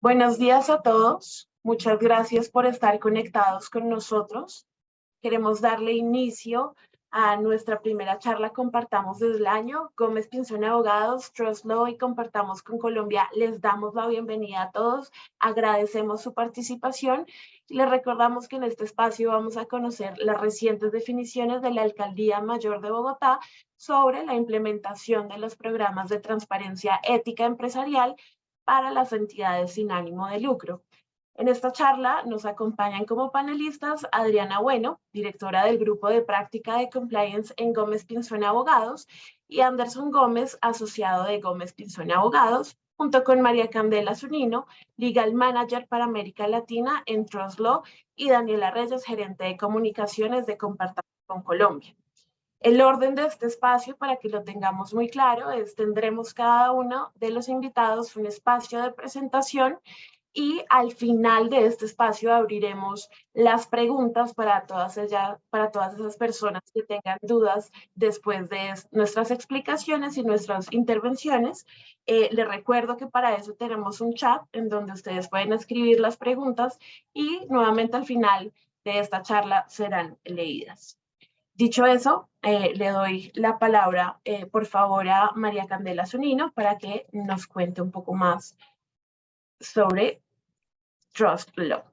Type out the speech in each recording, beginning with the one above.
Buenos días a todos. Muchas gracias por estar conectados con nosotros. Queremos darle inicio a nuestra primera charla Compartamos desde el año. Gómez Pinzón Abogados, Trust Law y Compartamos con Colombia. Les damos la bienvenida a todos. Agradecemos su participación y les recordamos que en este espacio vamos a conocer las recientes definiciones de la Alcaldía Mayor de Bogotá sobre la implementación de los programas de transparencia ética empresarial para las entidades sin ánimo de lucro. En esta charla nos acompañan como panelistas Adriana Bueno, directora del Grupo de Práctica de Compliance en Gómez Pinzón Abogados, y Anderson Gómez, asociado de Gómez Pinzón Abogados, junto con María Candela Zunino, Legal Manager para América Latina en Trust Law, y Daniela Reyes, gerente de comunicaciones de Compartamos con Colombia. El orden de este espacio, para que lo tengamos muy claro, es tendremos cada uno de los invitados un espacio de presentación y al final de este espacio abriremos las preguntas para todas esas personas que tengan dudas después de nuestras explicaciones y nuestras intervenciones. Les recuerdo que para eso tenemos un chat en donde ustedes pueden escribir las preguntas y nuevamente al final de esta charla serán leídas. Dicho eso, le doy la palabra, por favor, a María Candela Zunino para que nos cuente un poco más sobre Trust Law.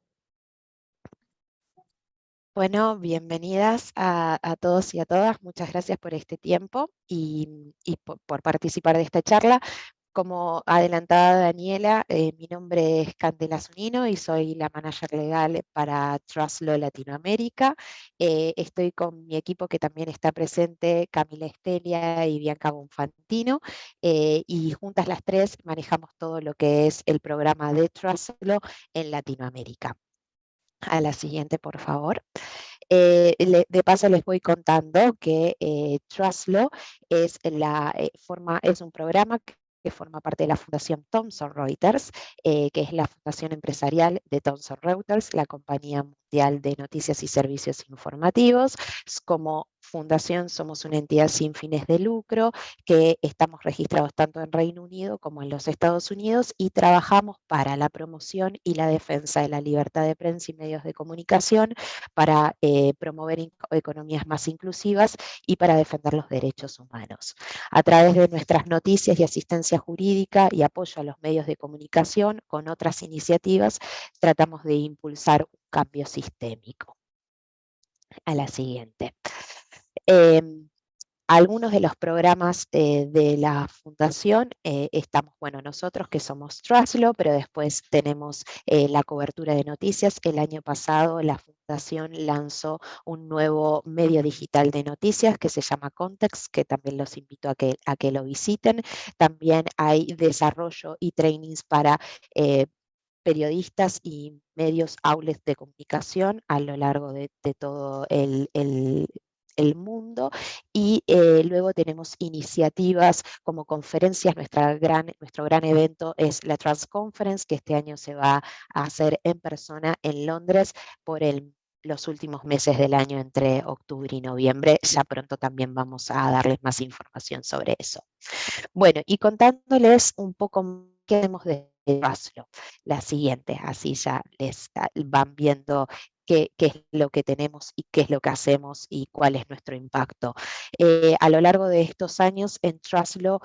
Bueno, bienvenidas a todos y a todas. Muchas gracias por este tiempo y por participar de esta charla. Como adelantada Daniela, mi nombre es Candela Zunino y soy la manager legal para Trust Law Latinoamérica. Estoy con mi equipo que también está presente, Camila Estelia y Bianca Bonfantino, y juntas las tres manejamos todo lo que es el programa de Trust Law en Latinoamérica. A la siguiente, por favor. De paso les voy contando que Trust Law es un programa que forma parte de la Fundación Thomson Reuters, que es la fundación empresarial de Thomson Reuters, la compañía mundial de noticias y servicios informativos. Como fundación somos una entidad sin fines de lucro, que estamos registrados tanto en Reino Unido como en los Estados Unidos y trabajamos para la promoción y la defensa de la libertad de prensa y medios de comunicación, para promover economías más inclusivas y para defender los derechos humanos. A través de nuestras noticias y asistencia jurídica y apoyo a los medios de comunicación, con otras iniciativas, tratamos de impulsar un cambio sistémico. A la siguiente. Algunos de los programas de la fundación estamos, bueno, nosotros que somos Trust Law, pero después tenemos la cobertura de noticias. El año pasado la fundación lanzó un nuevo medio digital de noticias que se llama Context, que también los invito a que lo visiten. También hay desarrollo y trainings para periodistas y medios outlets de comunicación a lo largo de todo el mundo, y luego tenemos iniciativas como conferencias. Nuestro gran evento es la Trust Conference, que este año se va a hacer en persona en Londres por los últimos meses del año, entre octubre y noviembre. Ya pronto también vamos a darles más información sobre eso. Bueno, y contándoles un poco qué hacemos de Trust Law. La siguiente, así ya les van viendo qué es lo que tenemos y qué es lo que hacemos y cuál es nuestro impacto. A lo largo de estos años en Trust Law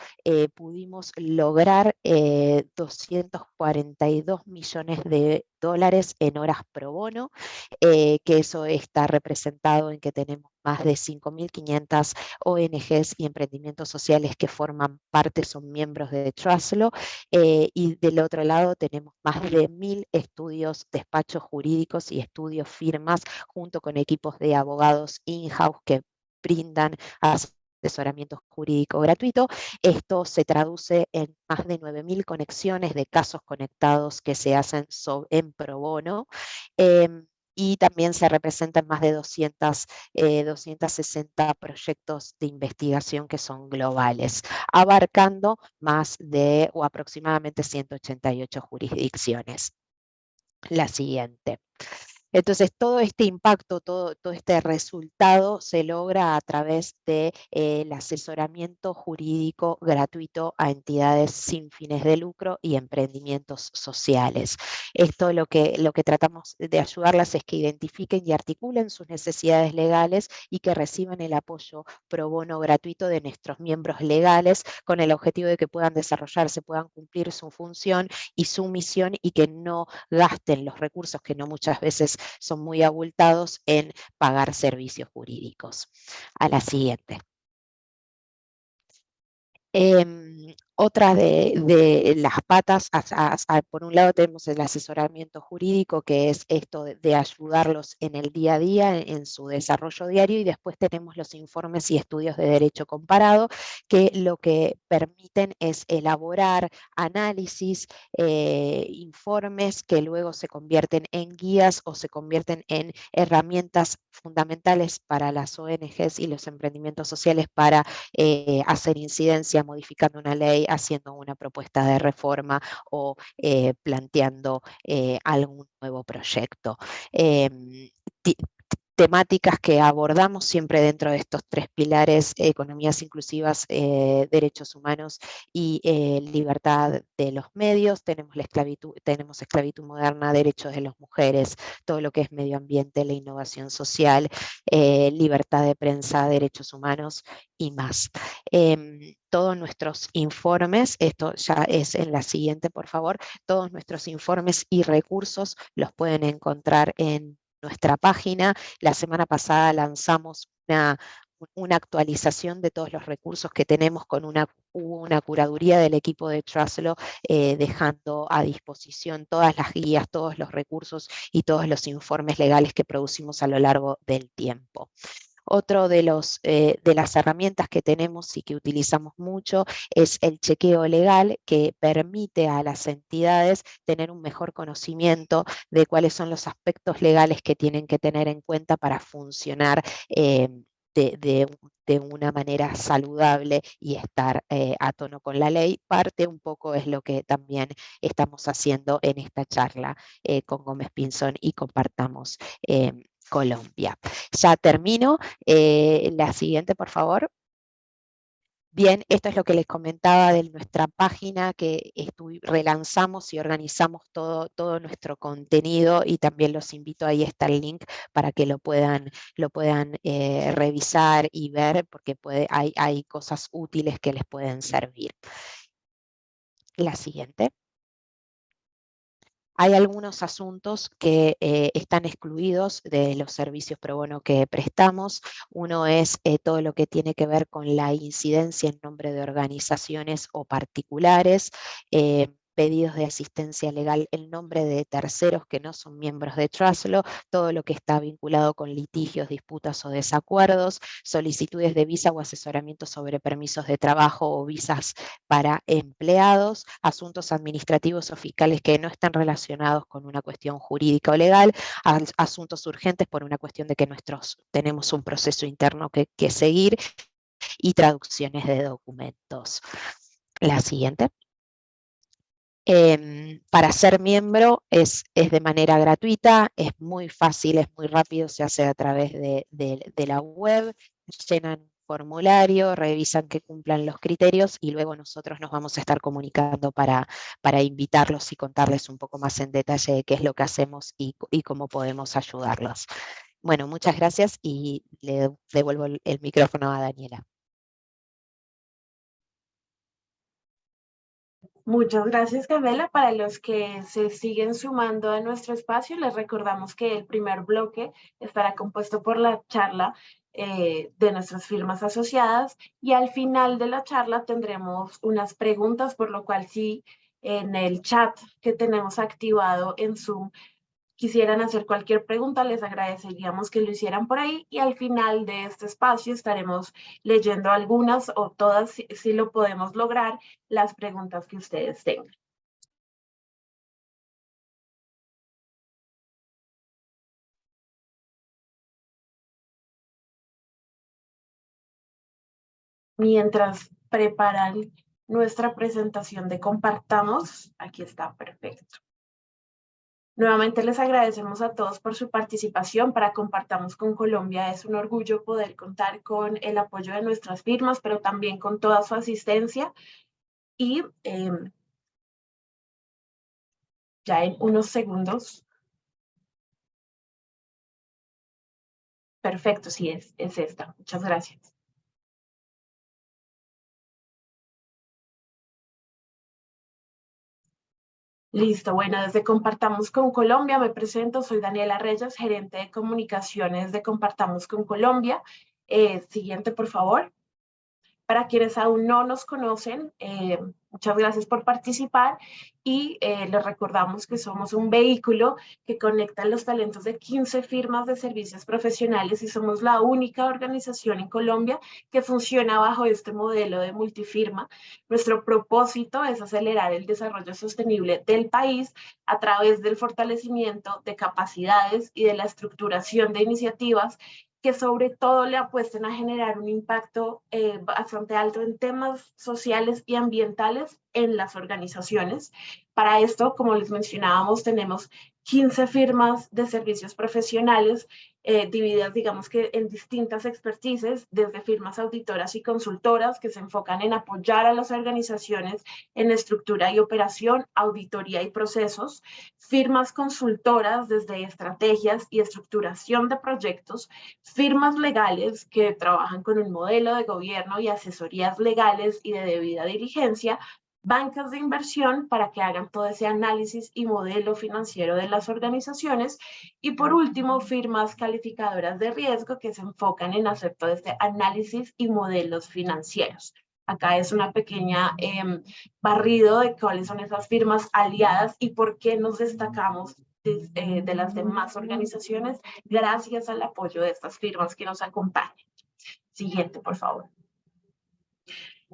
pudimos lograr 242 millones de dólares en horas pro bono, que eso está representado en que tenemos más de 5.500 ONGs y emprendimientos sociales que forman parte, son miembros de Trust Law, y del otro lado tenemos más de 1.000 estudios, despachos jurídicos y estudios firmas, junto con equipos de abogados in-house que brindan asesoramiento jurídico gratuito. Esto se traduce en más de 9.000 conexiones de casos conectados que se hacen en pro bono. Y también se representan más de 260 proyectos de investigación que son globales, abarcando más de o aproximadamente 188 jurisdicciones. La siguiente. Entonces, todo este impacto, todo este resultado se logra a través del asesoramiento jurídico gratuito a entidades sin fines de lucro y emprendimientos sociales. Esto lo que tratamos de ayudarlas es que identifiquen y articulen sus necesidades legales y que reciban el apoyo pro bono gratuito de nuestros miembros legales con el objetivo de que puedan desarrollarse, puedan cumplir su función y su misión y que no gasten los recursos que no muchas veces son muy abultados en pagar servicios jurídicos. A la siguiente. Otra de las patas, por un lado tenemos el asesoramiento jurídico, que es esto de ayudarlos en el día a día, en su desarrollo diario, y después tenemos los informes y estudios de derecho comparado, que lo que permiten es elaborar análisis, informes que luego se convierten en guías o se convierten en herramientas fundamentales para las ONGs y los emprendimientos sociales para hacer incidencia modificando una ley, haciendo una propuesta de reforma o planteando algún nuevo proyecto. Temáticas que abordamos siempre dentro de estos tres pilares: economías inclusivas, derechos humanos y libertad de los medios. Tenemos esclavitud moderna, derechos de las mujeres, todo lo que es medio ambiente, la innovación social, libertad de prensa, derechos humanos y más. Todos nuestros informes, esto ya es en la siguiente, por favor, todos nuestros informes y recursos los pueden encontrar en nuestra página. La semana pasada lanzamos una actualización de todos los recursos que tenemos con una curaduría del equipo de Trustlaw, dejando a disposición todas las guías, todos los recursos y todos los informes legales que producimos a lo largo del tiempo. Otro de las herramientas que tenemos y que utilizamos mucho es el chequeo legal, que permite a las entidades tener un mejor conocimiento de cuáles son los aspectos legales que tienen que tener en cuenta para funcionar de una manera saludable y estar a tono con la ley. Parte un poco es lo que también estamos haciendo en esta charla con Gómez Pinzón y Compartamos Colombia. Ya termino. La siguiente, por favor. Bien, esto es lo que les comentaba de nuestra página, que relanzamos y organizamos todo nuestro contenido, y también los invito, ahí está el link para que lo puedan revisar y ver, porque hay cosas útiles que les pueden servir. La siguiente. Hay algunos asuntos que están excluidos de los servicios pro bono que prestamos. Uno es todo lo que tiene que ver con la incidencia en nombre de organizaciones o particulares, pedidos de asistencia legal en nombre de terceros que no son miembros de Trustlaw, todo lo que está vinculado con litigios, disputas o desacuerdos, solicitudes de visa o asesoramiento sobre permisos de trabajo o visas para empleados, asuntos administrativos o fiscales que no están relacionados con una cuestión jurídica o legal, asuntos urgentes por una cuestión de que tenemos un proceso interno que seguir, y traducciones de documentos. La siguiente. Para ser miembro es de manera gratuita, es muy fácil, es muy rápido, se hace a través de la web, llenan formulario, revisan que cumplan los criterios, y luego nosotros nos vamos a estar comunicando para invitarlos y contarles un poco más en detalle de qué es lo que hacemos y cómo podemos ayudarlos. Bueno, muchas gracias, y le devuelvo el micrófono a Daniela. Muchas gracias, Camila. Para los que se siguen sumando a nuestro espacio, les recordamos que el primer bloque estará compuesto por la charla de nuestras firmas asociadas, y al final de la charla tendremos unas preguntas, por lo cual sí, en el chat que tenemos activado en Zoom, quisieran hacer cualquier pregunta, les agradeceríamos que lo hicieran por ahí, y al final de este espacio estaremos leyendo algunas o todas, si lo podemos lograr, las preguntas que ustedes tengan. Mientras preparan nuestra presentación de Compartamos, aquí está, perfecto. Nuevamente les agradecemos a todos por su participación para Compartamos con Colombia. Es un orgullo poder contar con el apoyo de nuestras firmas, pero también con toda su asistencia. Y ya en unos segundos. Perfecto, sí, es esta. Muchas gracias. Listo, bueno, desde Compartamos con Colombia me presento, soy Daniela Reyes, gerente de comunicaciones de Compartamos con Colombia. Siguiente, por favor. Para quienes aún no nos conocen, muchas gracias por participar y les recordamos que somos un vehículo que conecta los talentos de 15 firmas de servicios profesionales y somos la única organización en Colombia que funciona bajo este modelo de multifirma. Nuestro propósito es acelerar el desarrollo sostenible del país a través del fortalecimiento de capacidades y de la estructuración de iniciativas que sobre todo le apuesten a generar un impacto bastante alto en temas sociales y ambientales en las organizaciones. Para esto, como les mencionábamos, tenemos 15 firmas de servicios profesionales divididas, digamos que en distintas expertices, desde firmas auditoras y consultoras que se enfocan en apoyar a las organizaciones en estructura y operación, auditoría y procesos, firmas consultoras desde estrategias y estructuración de proyectos, firmas legales que trabajan con un modelo de gobierno y asesorías legales y de debida diligencia, bancas de inversión para que hagan todo ese análisis y modelo financiero de las organizaciones y por último firmas calificadoras de riesgo que se enfocan en hacer todo este análisis y modelos financieros. Acá es una pequeña barrido de cuáles son esas firmas aliadas y por qué nos destacamos de las demás organizaciones gracias al apoyo de estas firmas que nos acompañan. Siguiente, por favor.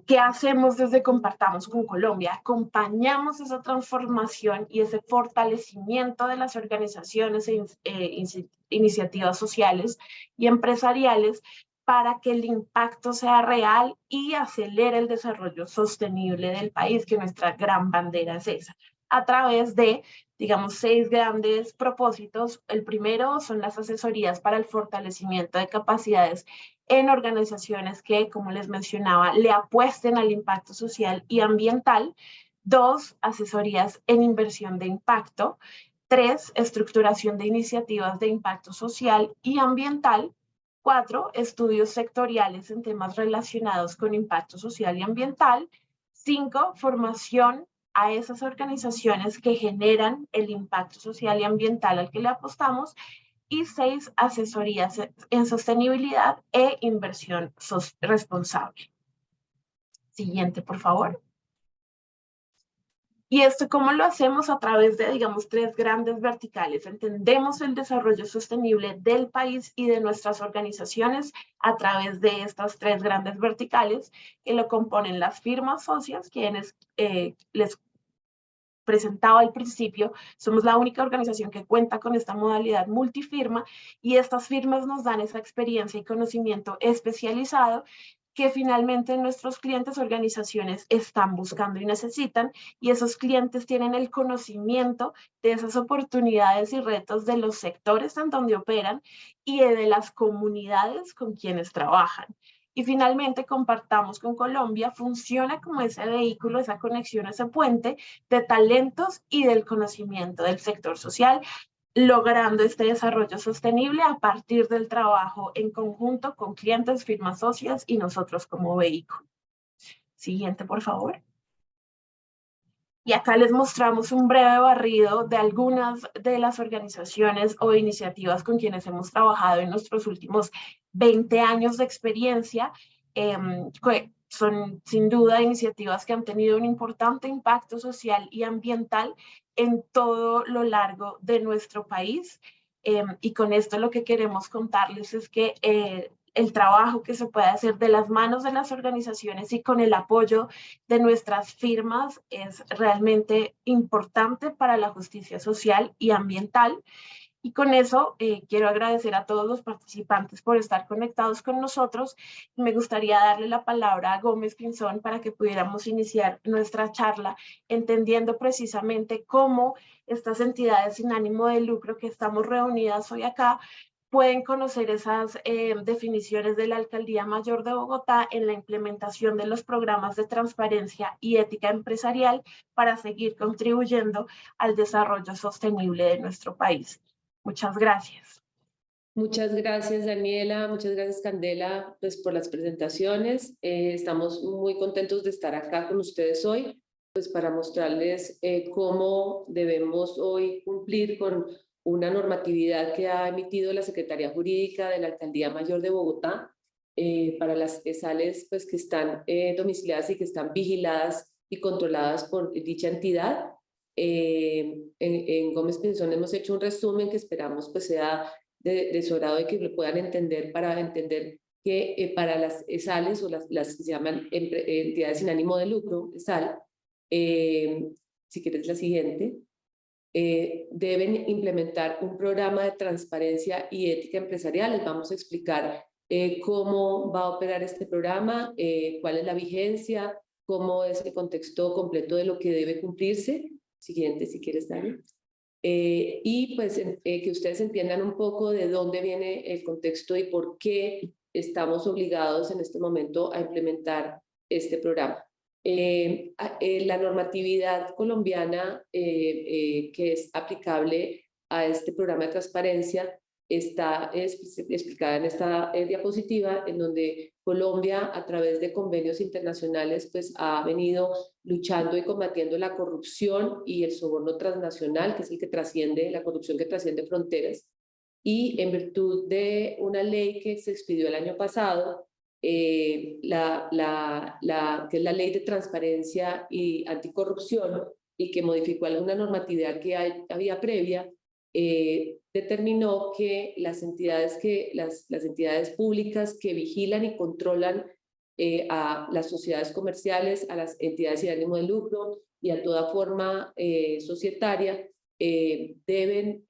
¿Qué hacemos desde Compartamos con Colombia? Acompañamos esa transformación y ese fortalecimiento de las organizaciones e iniciativas sociales y empresariales para que el impacto sea real y acelere el desarrollo sostenible del país, que nuestra gran bandera es esa, a través de, digamos, 6 grandes propósitos. El primero son las asesorías para el fortalecimiento de capacidades en organizaciones que, como les mencionaba, le apuesten al impacto social y ambiental. 2, asesorías en inversión de impacto. 3, estructuración de iniciativas de impacto social y ambiental. 4, estudios sectoriales en temas relacionados con impacto social y ambiental. 5, formación a esas organizaciones que generan el impacto social y ambiental al que le apostamos. Y 6, asesorías en sostenibilidad e inversión responsable. Siguiente, por favor. ¿Y esto cómo lo hacemos? A través de, digamos, 3 grandes verticales. Entendemos el desarrollo sostenible del país y de nuestras organizaciones a través de estas 3 grandes verticales que lo componen las firmas socias, quienes les presentaba al principio, somos la única organización que cuenta con esta modalidad multifirma y estas firmas nos dan esa experiencia y conocimiento especializado que finalmente nuestros clientes, organizaciones están buscando y necesitan, y esos clientes tienen el conocimiento de esas oportunidades y retos de los sectores en donde operan y de las comunidades con quienes trabajan. Y finalmente, Compartamos con Colombia funciona como ese vehículo, esa conexión, ese puente de talentos y del conocimiento del sector social, logrando este desarrollo sostenible a partir del trabajo en conjunto con clientes, firmas socias y nosotros como vehículo. Siguiente, por favor. Y acá les mostramos un breve barrido de algunas de las organizaciones o iniciativas con quienes hemos trabajado en nuestros últimos 20 años de experiencia. Son sin duda iniciativas que han tenido un importante impacto social y ambiental en todo lo largo de nuestro país. Y con esto lo que queremos contarles es que el trabajo que se puede hacer de las manos de las organizaciones y con el apoyo de nuestras firmas es realmente importante para la justicia social y ambiental. Y con eso quiero agradecer a todos los participantes por estar conectados con nosotros. Me gustaría darle la palabra a Gómez Pinzón para que pudiéramos iniciar nuestra charla entendiendo precisamente cómo estas entidades sin ánimo de lucro que estamos reunidas hoy acá pueden conocer esas definiciones de la Alcaldía Mayor de Bogotá en la implementación de los programas de transparencia y ética empresarial para seguir contribuyendo al desarrollo sostenible de nuestro país. Muchas gracias. Muchas gracias, Daniela. Muchas gracias, Candela, pues, por las presentaciones. Estamos muy contentos de estar acá con ustedes hoy, pues para mostrarles cómo debemos hoy cumplir con una normatividad que ha emitido la Secretaría Jurídica de la Alcaldía Mayor de Bogotá para las ESALes pues, que están domiciliadas y que están vigiladas y controladas por dicha entidad. En Gómez Pinzón hemos hecho un resumen que esperamos pues sea de su agrado y que lo puedan entender para entender que para las ESALes o las que se llaman entidades sin ánimo de lucro, ESAL, si quieres la siguiente, deben implementar un programa de transparencia y ética empresarial. Les vamos a explicar cómo va a operar este programa, cuál es la vigencia, cómo es el contexto completo de lo que debe cumplirse. Siguiente, si quieres, Dani. Y pues que ustedes entiendan un poco de dónde viene el contexto y por qué estamos obligados en este momento a implementar este programa. La normatividad colombiana que es aplicable a este programa de transparencia está explicada en esta diapositiva, en donde Colombia, a través de convenios internacionales, pues ha venido luchando y combatiendo la corrupción y el soborno transnacional, que es el que trasciende, la corrupción que trasciende fronteras. Y en virtud de una ley que se expidió el año pasado, que es la Ley de Transparencia y Anticorrupción, y que modificó alguna normatividad que había previa, determinó que las entidades públicas que vigilan y controlan a las sociedades comerciales, a las entidades sin ánimo de lucro y a toda forma societaria, deben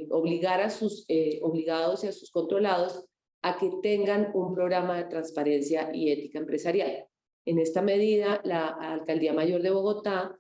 obligar a sus obligados y a sus controlados a que tengan un programa de transparencia y ética empresarial. En esta medida, la Alcaldía Mayor de Bogotá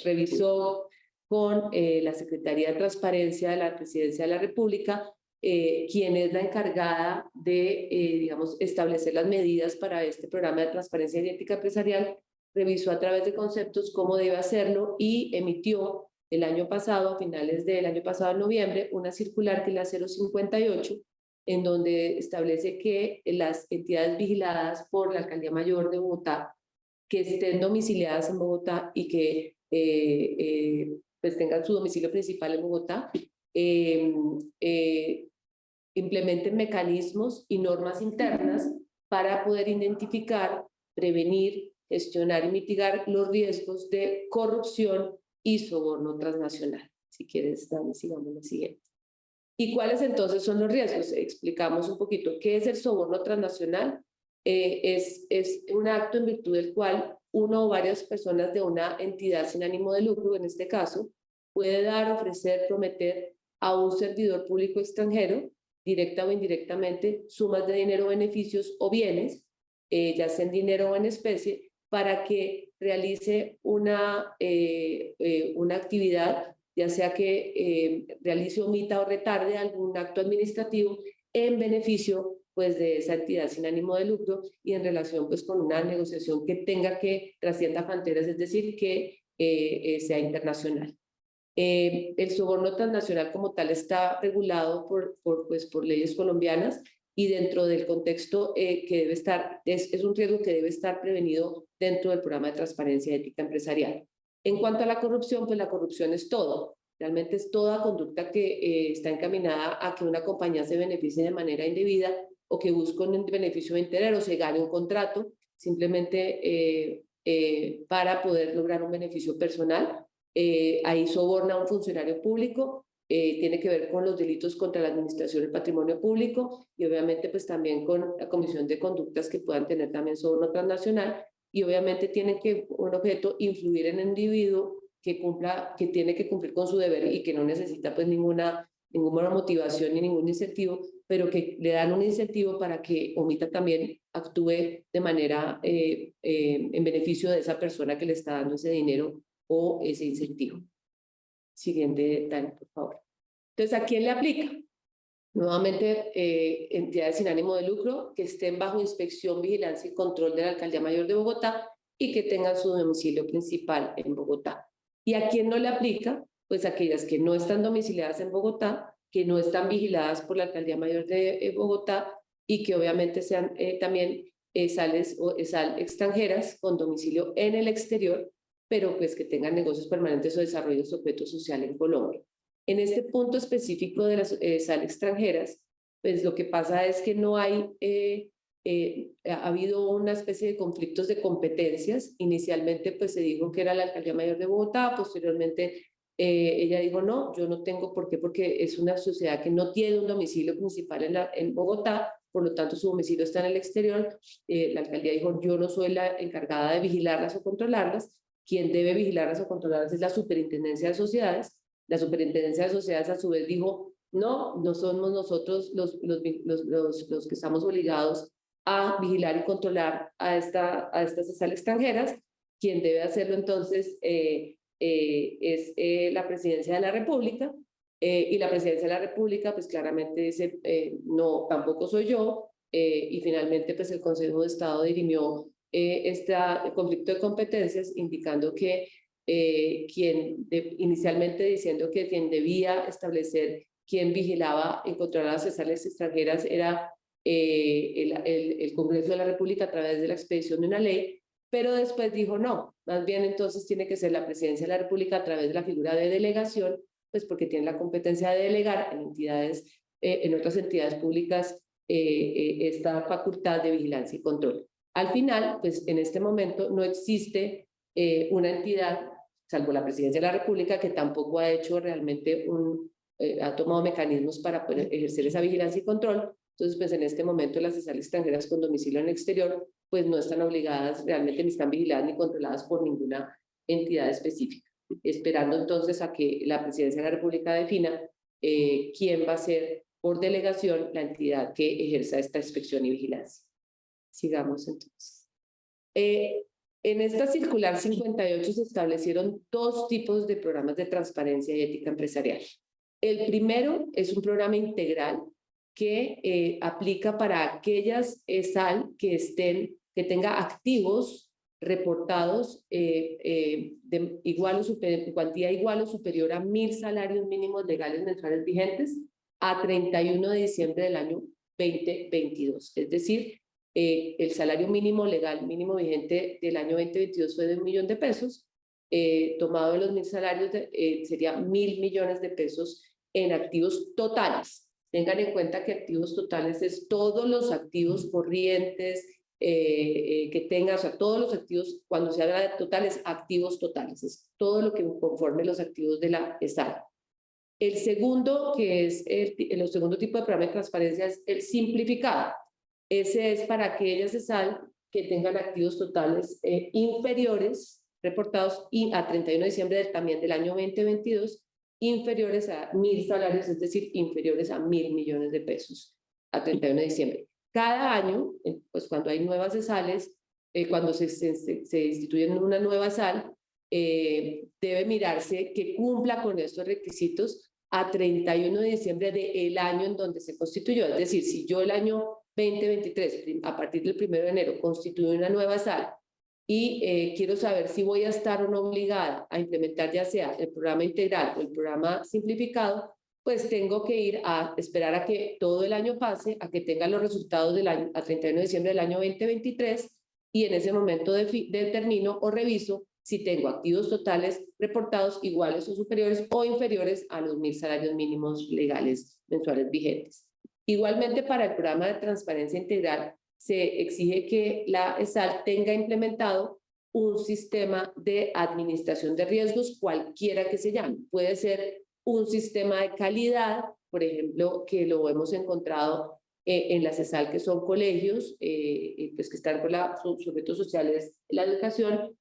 revisó con la Secretaría de Transparencia de la Presidencia de la República, quien es la encargada de, digamos, establecer las medidas para este programa de transparencia y ética empresarial. Revisó a través de conceptos cómo debe hacerlo y emitió el año pasado, a finales del año pasado, en noviembre, una circular que es la 058, en donde establece que las entidades vigiladas por la Alcaldía Mayor de Bogotá, que estén domiciliadas en Bogotá y que pues tengan su domicilio principal en Bogotá, implementen mecanismos y normas internas para poder identificar, prevenir, gestionar y mitigar los riesgos de corrupción y soborno transnacional. Si quieres, Dani, sigamos la siguiente. ¿Y cuáles entonces son los riesgos? Explicamos un poquito. ¿Qué es el soborno transnacional? Es un acto en virtud del cual uno o varias personas de una entidad sin ánimo de lucro, en este caso, puede dar, ofrecer, prometer a un servidor público extranjero, directa o indirectamente, sumas de dinero, beneficios o bienes, ya sea en dinero o en especie, para que realice una actividad, ya sea que realice, omita o retarde algún acto administrativo en beneficio pues, de esa entidad sin ánimo de lucro y en relación pues, con una negociación que tenga que trascienda fronteras, es decir, que sea internacional. El soborno transnacional como tal está regulado por leyes colombianas y dentro del contexto que debe estar, es un riesgo que debe estar prevenido dentro del programa de transparencia y ética empresarial. En cuanto a la corrupción, pues la corrupción es todo. Realmente es toda conducta que está encaminada a que una compañía se beneficie de manera indebida o que busque un beneficio de interés o se gane un contrato simplemente para poder lograr un beneficio personal. Ahí soborna a un funcionario público, tiene que ver con los delitos contra la administración del patrimonio público y obviamente pues también con la comisión de conductas que puedan tener también soborno transnacional y obviamente tienen que un objeto influir en el individuo que tiene que cumplir con su deber y que no necesita pues ninguna motivación ni ningún incentivo, pero que le dan un incentivo para que Omita también actúe de manera en beneficio de esa persona que le está dando ese dinero o ese incentivo. Siguiente, Dani, por favor. Entonces, ¿a quién le aplica? Nuevamente, entidades sin ánimo de lucro que estén bajo inspección, vigilancia y control de la Alcaldía Mayor de Bogotá y que tengan su domicilio principal en Bogotá. ¿Y a quién no le aplica? Pues aquellas que no están domiciliadas en Bogotá, que no están vigiladas por la Alcaldía Mayor de Bogotá y que obviamente sean también sales o extranjeras con domicilio en el exterior, pero pues que tengan negocios permanentes o desarrollo de objeto social en Colombia. En este punto específico de las SAL extranjeras, pues lo que pasa es que no hay, ha habido una especie de conflictos de competencias. Inicialmente pues se dijo que era la Alcaldía Mayor de Bogotá, posteriormente ella dijo no, yo no tengo por qué, porque es una sociedad que no tiene un domicilio principal en Bogotá, por lo tanto su domicilio está en el exterior. La alcaldía dijo yo no soy la encargada de vigilarlas o controlarlas, quien debe vigilarlas o controlarlas es la Superintendencia de Sociedades. La Superintendencia de Sociedades a su vez dijo, no somos nosotros los que estamos obligados a vigilar y controlar a estas SAL extranjeras. Quien debe hacerlo entonces es la Presidencia de la República, y la Presidencia de la República pues claramente dice, no, tampoco soy yo, y finalmente pues el Consejo de Estado dirimió este conflicto de competencias, indicando que inicialmente diciendo que quien debía establecer quién vigilaba y controlaba las SALs extranjeras era el Congreso de la República a través de la expedición de una ley, pero después dijo no, más bien entonces tiene que ser la Presidencia de la República a través de la figura de delegación, pues porque tiene la competencia de delegar en entidades, en otras entidades públicas esta facultad de vigilancia y control. Al final, pues en este momento no existe una entidad, salvo la Presidencia de la República, que tampoco ha hecho realmente ha tomado mecanismos para poder ejercer esa vigilancia y control. Entonces, pues en este momento las SAL extranjeras con domicilio en el exterior, pues no están obligadas realmente, ni están vigiladas ni controladas por ninguna entidad específica. Esperando entonces a que la Presidencia de la República defina quién va a ser por delegación la entidad que ejerza esta inspección y vigilancia. Sigamos entonces. En esta circular 58 se establecieron dos tipos de programas de transparencia y ética empresarial. El primero es un programa integral que aplica para aquellas SAL que tenga activos reportados de cuantía igual o superior a 1.000 salarios mínimos legales mensuales vigentes a 31 de diciembre del año 2022. Es decir, el salario mínimo legal, mínimo vigente del año 2022 fue de $1.000.000 de pesos. Tomado de los 1.000 salarios, sería 1.000 millones de pesos en activos totales. Tengan en cuenta que activos totales es todos los activos corrientes que tengan, o sea, todos los activos, cuando se habla de totales, activos totales, es todo lo que conforme los activos de la SAL. El segundo, que es el segundo tipo de programa de transparencia, es el simplificado. Ese es para aquellas SAL que tengan activos totales inferiores, reportados a 31 de diciembre también del año 2022, inferiores a 1.000 salarios, es decir, inferiores a 1.000 millones de pesos a 31 de diciembre. Cada año, pues cuando hay nuevas SALs, cuando se instituye una nueva SAL, debe mirarse que cumpla con estos requisitos a 31 de diciembre del año en donde se constituyó. Es decir, si yo el año 2023, a partir del 1 de enero, constituyo una nueva SAL y quiero saber si voy a estar o no obligada a implementar ya sea el programa integral o el programa simplificado, pues tengo que ir a esperar a que todo el año pase, a que tenga los resultados del año, a 31 de diciembre del año 2023, y en ese momento determino o reviso si tengo activos totales reportados iguales o superiores o inferiores a los 1.000 salarios mínimos legales mensuales vigentes. Igualmente, para el programa de transparencia integral, se exige que la SAL tenga implementado un sistema de administración de riesgos, cualquiera que se llame. Puede ser un sistema de calidad, por ejemplo, que lo hemos encontrado en las SAL, que son colegios, pues que están con los sujetos sociales de la educación,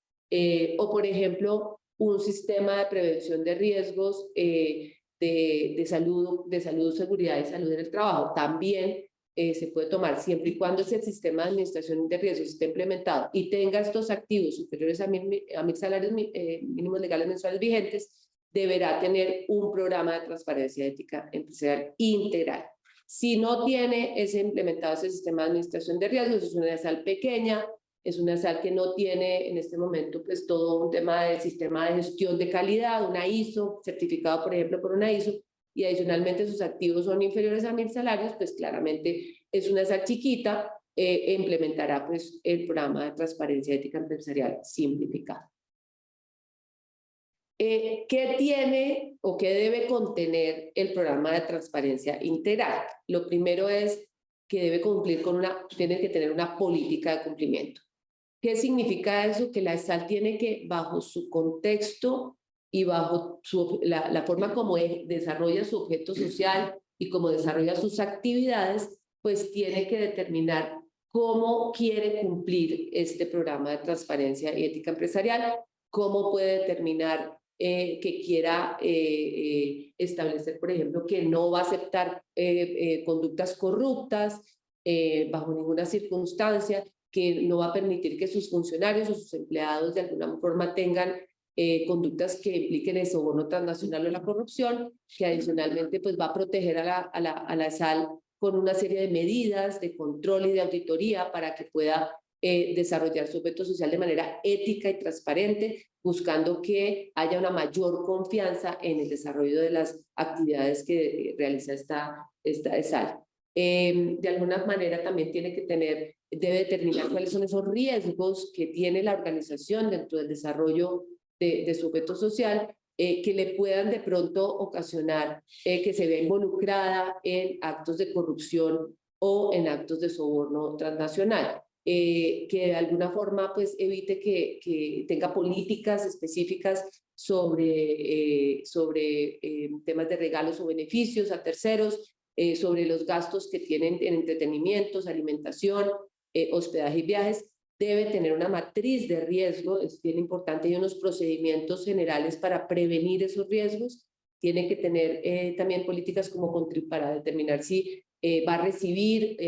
o por ejemplo, un sistema de prevención de riesgos de salud, seguridad y salud en el trabajo. También se puede tomar siempre y cuando ese sistema de administración de riesgos esté implementado y tenga estos activos superiores a 1.000 salarios mínimos legales mensuales vigentes, deberá tener un programa de transparencia ética empresarial integral. Si no tiene implementado ese sistema de administración de riesgos, es una SAL pequeña, es una SAL que no tiene en este momento pues todo un tema de sistema de gestión de calidad, una ISO, certificado por ejemplo por una ISO, y adicionalmente sus activos son inferiores a 1.000 salarios, pues claramente es una SAL chiquita, implementará pues el programa de transparencia ética empresarial simplificado. ¿Qué tiene o qué debe contener el programa de transparencia integral? Lo primero es que debe cumplir con tiene que tener una política de cumplimiento. ¿Qué significa eso? Que la SAL tiene que, bajo su contexto y bajo la forma como desarrolla su objeto social y como desarrolla sus actividades, pues tiene que determinar cómo quiere cumplir este programa de transparencia y ética empresarial, cómo puede determinar que quiera establecer, por ejemplo, que no va a aceptar conductas corruptas bajo ninguna circunstancia, que no va a permitir que sus funcionarios o sus empleados de alguna forma tengan conductas que impliquen el soborno transnacional o la corrupción, que adicionalmente pues va a proteger a la SAL con una serie de medidas de control y de auditoría para que pueda desarrollar su objeto social de manera ética y transparente, buscando que haya una mayor confianza en el desarrollo de las actividades que realiza esta SAL. De alguna manera también debe determinar cuáles son esos riesgos que tiene la organización dentro del desarrollo de su objeto social, que le puedan de pronto ocasionar que se vea involucrada en actos de corrupción o en actos de soborno transnacional. Que de alguna forma pues evite que tenga políticas específicas sobre temas de regalos o beneficios a terceros, sobre los gastos que tienen en entretenimientos, alimentación, hospedaje y viajes. Debe tener una matriz de riesgo, es bien importante, y unos procedimientos generales para prevenir esos riesgos. Tiene que tener también políticas como para determinar si va a recibir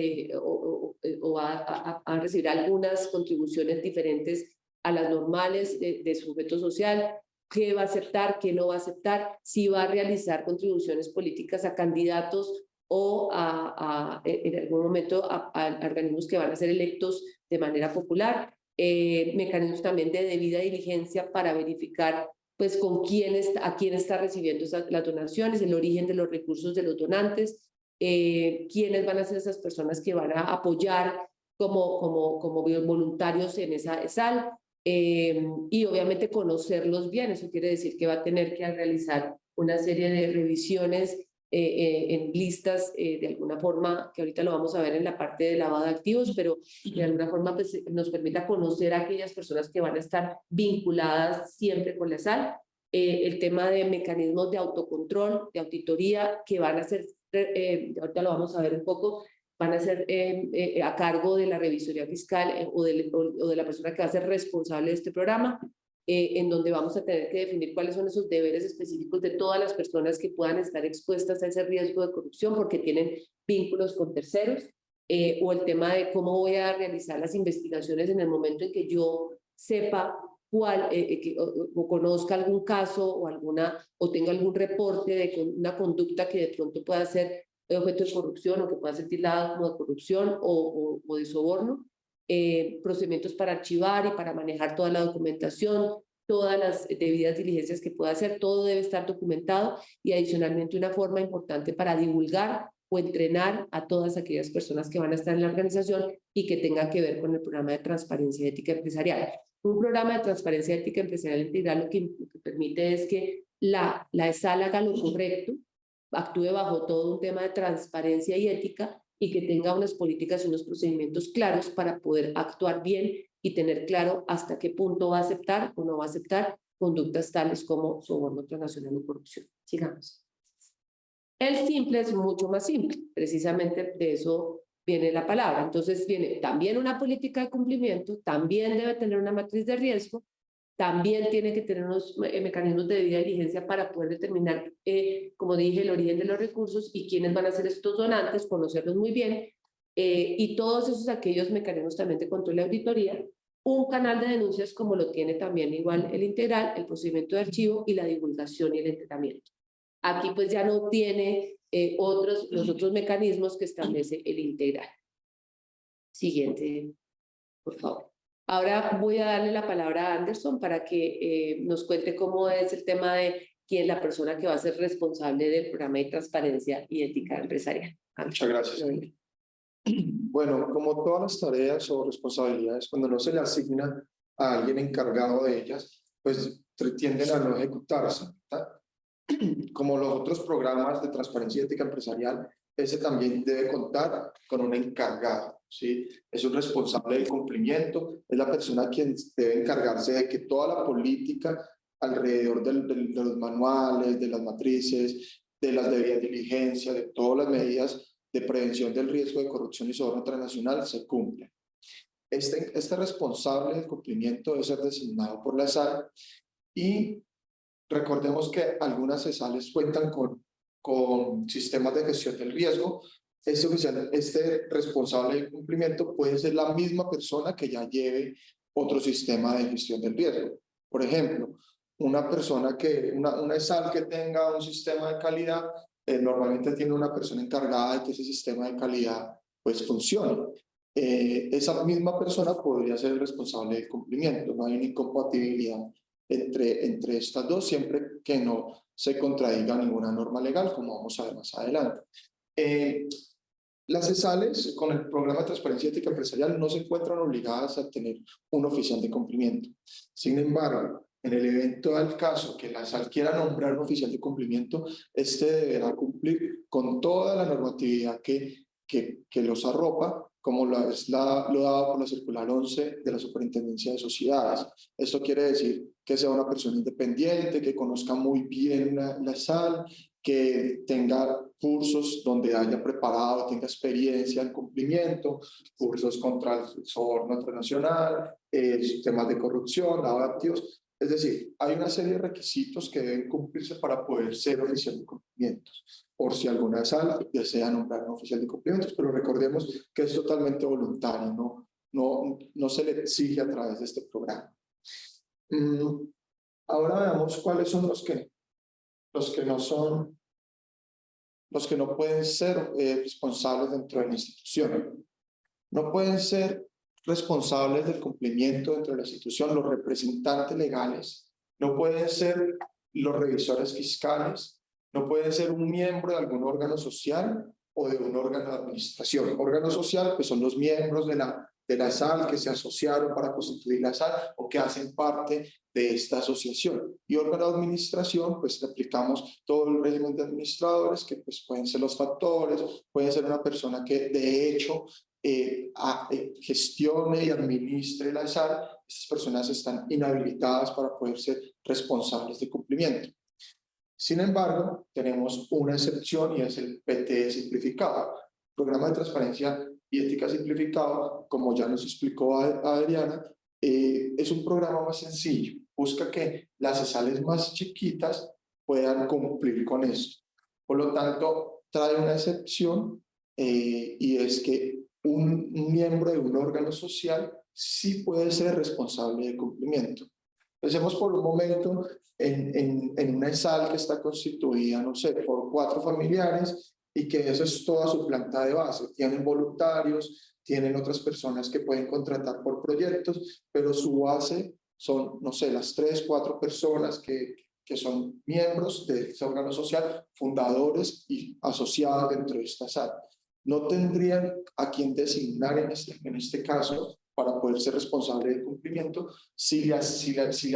o va a recibir algunas contribuciones diferentes a las normales de su objeto social, qué va a aceptar, qué no va a aceptar, si va a realizar contribuciones políticas a candidatos o en algún momento a organismos que van a ser electos de manera popular, mecanismos también de debida diligencia para verificar pues a quién está recibiendo las donaciones, el origen de los recursos de los donantes, quiénes van a ser esas personas que van a apoyar como voluntarios en esa SAL, y obviamente conocerlos bien. Eso quiere decir que va a tener que realizar una serie de revisiones en listas de alguna forma, que ahorita lo vamos a ver en la parte de lavado de activos, pero de alguna forma pues, nos permita conocer a aquellas personas que van a estar vinculadas siempre con la SAL, el tema de mecanismos de autocontrol, de auditoría, que van a ser, ahorita lo vamos a ver un poco, van a ser a cargo de la revisoría fiscal o de la persona que va a ser responsable de este programa, en donde vamos a tener que definir cuáles son esos deberes específicos de todas las personas que puedan estar expuestas a ese riesgo de corrupción porque tienen vínculos con terceros, o el tema de cómo voy a realizar las investigaciones en el momento en que yo sepa o conozca algún caso o tenga algún reporte de una conducta que de pronto pueda ser objeto de corrupción o que pueda ser tildada como de corrupción o de soborno. Procedimientos para archivar y para manejar toda la documentación, todas las debidas diligencias que pueda hacer, todo debe estar documentado, y adicionalmente una forma importante para divulgar o entrenar a todas aquellas personas que van a estar en la organización y que tengan que ver con el programa de transparencia ética empresarial. Un programa de transparencia ética empresarial integral lo que permite es que la SAL haga lo correcto, actúe bajo todo un tema de transparencia y ética, y que tenga unas políticas y unos procedimientos claros para poder actuar bien y tener claro hasta qué punto va a aceptar o no va a aceptar conductas tales como soborno transnacional o corrupción. Sigamos. El simple es mucho más simple, precisamente de eso viene la palabra. Entonces viene también una política de cumplimiento, también debe tener una matriz de riesgo, también tiene que tener unos mecanismos de debida diligencia para poder determinar, como dije, el origen de los recursos y quiénes van a ser estos donantes, conocerlos muy bien, y todos esos aquellos mecanismos también de control y auditoría, un canal de denuncias como lo tiene también igual el integral, el procedimiento de archivo y la divulgación y el entrenamiento. Aquí pues ya no tiene los otros mecanismos que establece el integral. Siguiente, por favor. Ahora voy a darle la palabra a Anderson para que nos cuente cómo es el tema de quién es la persona que va a ser responsable del programa de transparencia y ética empresarial. Muchas gracias. Bueno, como todas las tareas o responsabilidades, cuando no se le asigna a alguien encargado de ellas, pues tienden a no ejecutarse, ¿verdad? Como los otros programas de transparencia y ética empresarial, ese también debe contar con un encargado, ¿sí? Es un responsable del cumplimiento, es la persona quien debe encargarse de que toda la política alrededor de los manuales, de las matrices, de las debidas diligencias, de todas las medidas de prevención del riesgo de corrupción y soborno transnacional se cumplen. Este responsable del cumplimiento debe ser designado por la SAL y recordemos que algunas CESALes cuentan con sistemas de gestión del riesgo. Este responsable del cumplimiento puede ser la misma persona que ya lleve otro sistema de gestión del riesgo. Por ejemplo, una ESAL que tenga un sistema de calidad, normalmente tiene una persona encargada de que ese sistema de calidad pues funcione. Esa misma persona podría ser el responsable del cumplimiento. No hay una incompatibilidad entre estas dos, siempre que no se contradiga ninguna norma legal, como vamos a ver más adelante. Las CESALes, con el programa de transparencia y ética empresarial, no se encuentran obligadas a tener un oficial de cumplimiento. Sin embargo, en el evento del caso que la SAL quiera nombrar un oficial de cumplimiento, este deberá cumplir con toda la normatividad que los arropa, como lo dado por la circular 11 de la Superintendencia de Sociedades. Esto quiere decir que sea una persona independiente, que conozca muy bien la SAL, que tenga cursos donde haya preparado, tenga experiencia en cumplimiento, cursos contra el soborno transnacional, temas de corrupción, lavado de activos. Es decir, hay una serie de requisitos que deben cumplirse para poder ser oficial de cumplimientos, por si alguna SAL desea nombrar un oficial de cumplimientos, pero recordemos que es totalmente voluntario, no se le exige a través de este programa. Ahora veamos cuáles son los que no pueden ser responsables dentro de la institución. No pueden ser responsables del cumplimiento dentro de la institución los representantes legales, no pueden ser los revisores fiscales, no pueden ser un miembro de algún órgano social o de un órgano de administración. Órgano social, pues son los miembros de la SAL que se asociaron para constituir la SAL o que hacen parte de esta asociación. Y órgano de administración, pues aplicamos todo el régimen de administradores, que pues pueden ser los factores, pueden ser una persona que de hecho gestione y administre la SAL. Estas personas están inhabilitadas para poder ser responsables de cumplimiento. Sin embargo, tenemos una excepción y es el PTE simplificado, Programa de Transparencia y Ética Simplificado, como ya nos explicó Adriana. Es un programa más sencillo, busca que las CESALes más chiquitas puedan cumplir con esto. Por lo tanto, trae una excepción y es que un miembro de un órgano social sí puede ser responsable de cumplimiento. Pensemos por un momento en una SAL que está constituida, no sé, por 4 familiares y que eso es toda su planta de base. Tienen voluntarios, tienen otras personas que pueden contratar por proyectos, pero su base son, no sé, las 3, 4 personas que son miembros de ese órgano social, fundadores y asociados dentro de esta SAL. No tendrían a quien designar en este caso para poder ser responsable del cumplimiento si le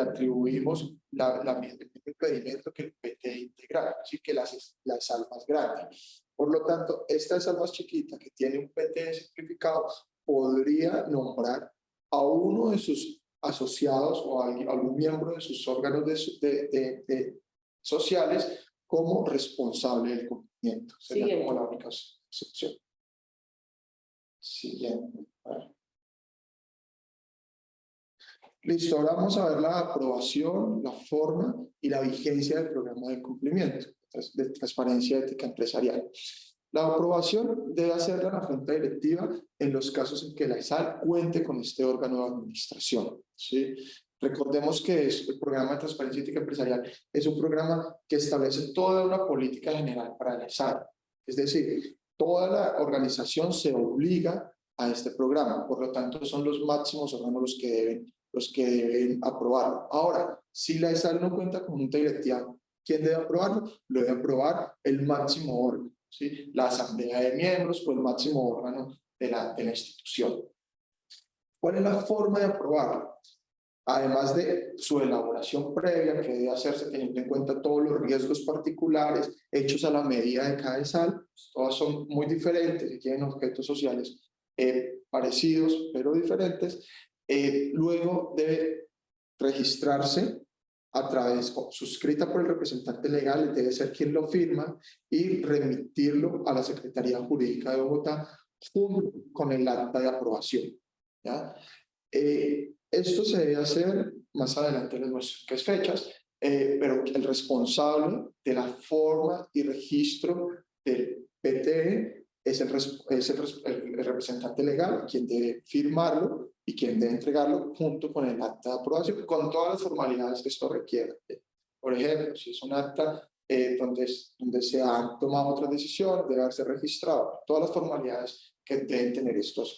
atribuimos el mismo impedimento que el PTE integral, así que la SAL más grande. Por lo tanto, esta SAL más chiquita que tiene un PTE simplificado podría nombrar a uno de sus asociados o a algún miembro de sus órganos sociales como responsable del cumplimiento. Sería como la única excepción. Siguiente. Listo, ahora vamos a ver la aprobación, la forma y la vigencia del programa de cumplimiento de transparencia ética empresarial. La aprobación debe hacerla la junta directiva en los casos en que la ESAL cuente con este órgano de administración, ¿sí? Recordemos que el programa de transparencia ética empresarial es un programa que establece toda una política general para la ESAL. Es decir, toda la organización se obliga a este programa, por lo tanto son los máximos órganos los que deben aprobarlo. Ahora, si la ESAL no cuenta con junta directiva, ¿quién debe aprobarlo? Lo debe aprobar el máximo órgano, ¿sí? La asamblea de miembros o el máximo órgano de la institución. ¿Cuál es la forma de aprobarlo? Además de su elaboración previa, que debe hacerse teniendo en cuenta todos los riesgos particulares hechos a la medida de cada ESAL, todas son muy diferentes y tienen objetos sociales parecidos pero diferentes. Luego debe registrarse a través, suscrita por el representante legal, debe ser quien lo firma, y remitirlo a la Secretaría Jurídica de Bogotá junto con el acta de aprobación, ¿ya? Esto se debe hacer, más adelante les muestro qué fechas, pero el responsable de la forma y registro del PTE es el representante legal, quien debe firmarlo y quien debe entregarlo junto con el acta de aprobación, con todas las formalidades que esto requiere. Por ejemplo, si es un acta donde se han tomado otras decisiones, debe haberse registrado, todas las formalidades que deben tener estas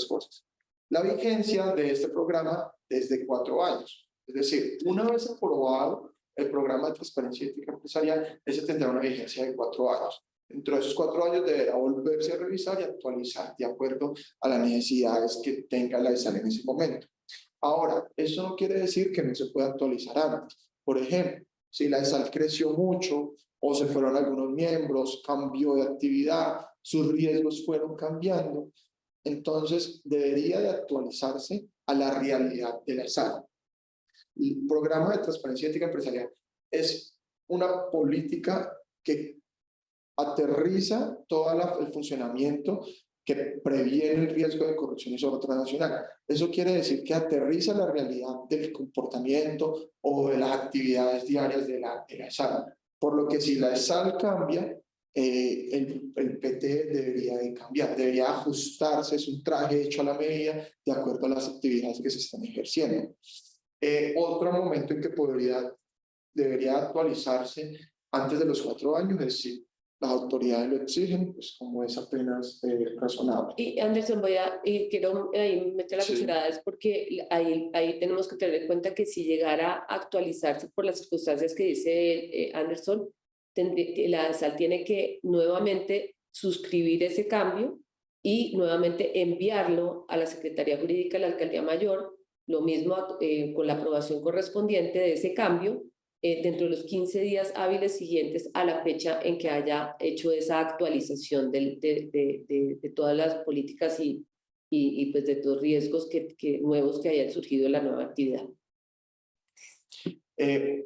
cosas. La vigencia de este programa es de 4 años. Es decir, una vez aprobado el programa de transparencia ética empresarial, ese tendrá una vigencia de 4 años. Dentro de esos 4 años deberá volverse a revisar y actualizar de acuerdo a las necesidades que tenga la ESAL en ese momento. Ahora, eso no quiere decir que no se pueda actualizar antes. Por ejemplo, si la ESAL creció mucho o se fueron algunos miembros, cambió de actividad, sus riesgos fueron cambiando, entonces debería de actualizarse a la realidad de la ESAL. El programa de transparencia ética empresarial es una política que aterriza todo el funcionamiento que previene el riesgo de corrupción y soborno transnacional. Eso quiere decir que aterriza la realidad del comportamiento o de las actividades diarias de la ESAL. Por lo que si la ESAL cambia, el PT debería de cambiar, debería ajustarse, es un traje hecho a la medida de acuerdo a las actividades que se están ejerciendo. Otro momento en que debería actualizarse antes de los 4 años es si las autoridades lo exigen, pues como es apenas razonable. Y Anderson, quiero meter la cucharada, es porque ahí tenemos que tener en cuenta que si llegara a actualizarse por las circunstancias que dice Anderson, la ESAL tiene que nuevamente suscribir ese cambio y nuevamente enviarlo a la Secretaría Jurídica de la Alcaldía Mayor, lo mismo con la aprobación correspondiente de ese cambio, dentro de los 15 días hábiles siguientes a la fecha en que haya hecho esa actualización de todas las políticas y pues de todos los riesgos nuevos que hayan surgido de la nueva actividad.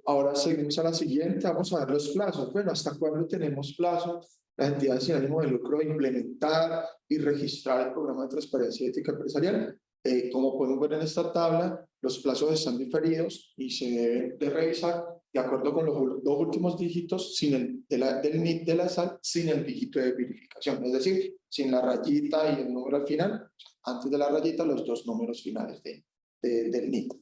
Ahora seguimos a la siguiente, vamos a ver los plazos. Bueno, ¿hasta cuándo tenemos plazo? Las entidades sin ánimo de lucro de implementar y registrar el programa de transparencia ética empresarial. Como podemos ver en esta tabla, los plazos están diferidos y se deben de revisar de acuerdo con los 2 últimos dígitos del NIT de la ESAL sin el dígito de verificación, es decir, sin la rayita y el número al final, antes de la rayita los 2 números finales del NIT.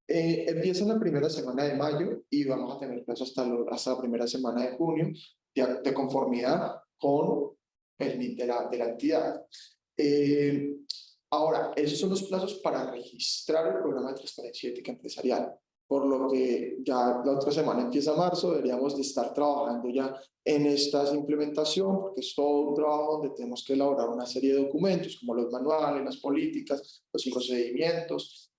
Empieza en la primera semana de mayo y vamos a tener plazo hasta la primera semana de junio de conformidad con el NIT de la entidad. Ahora, esos son los plazos para registrar el programa de transparencia ética empresarial, por lo que ya la otra semana empieza marzo, deberíamos de estar trabajando ya en esta implementación, porque es todo un trabajo donde tenemos que elaborar una serie de documentos, como los manuales, las políticas, los procedimientos,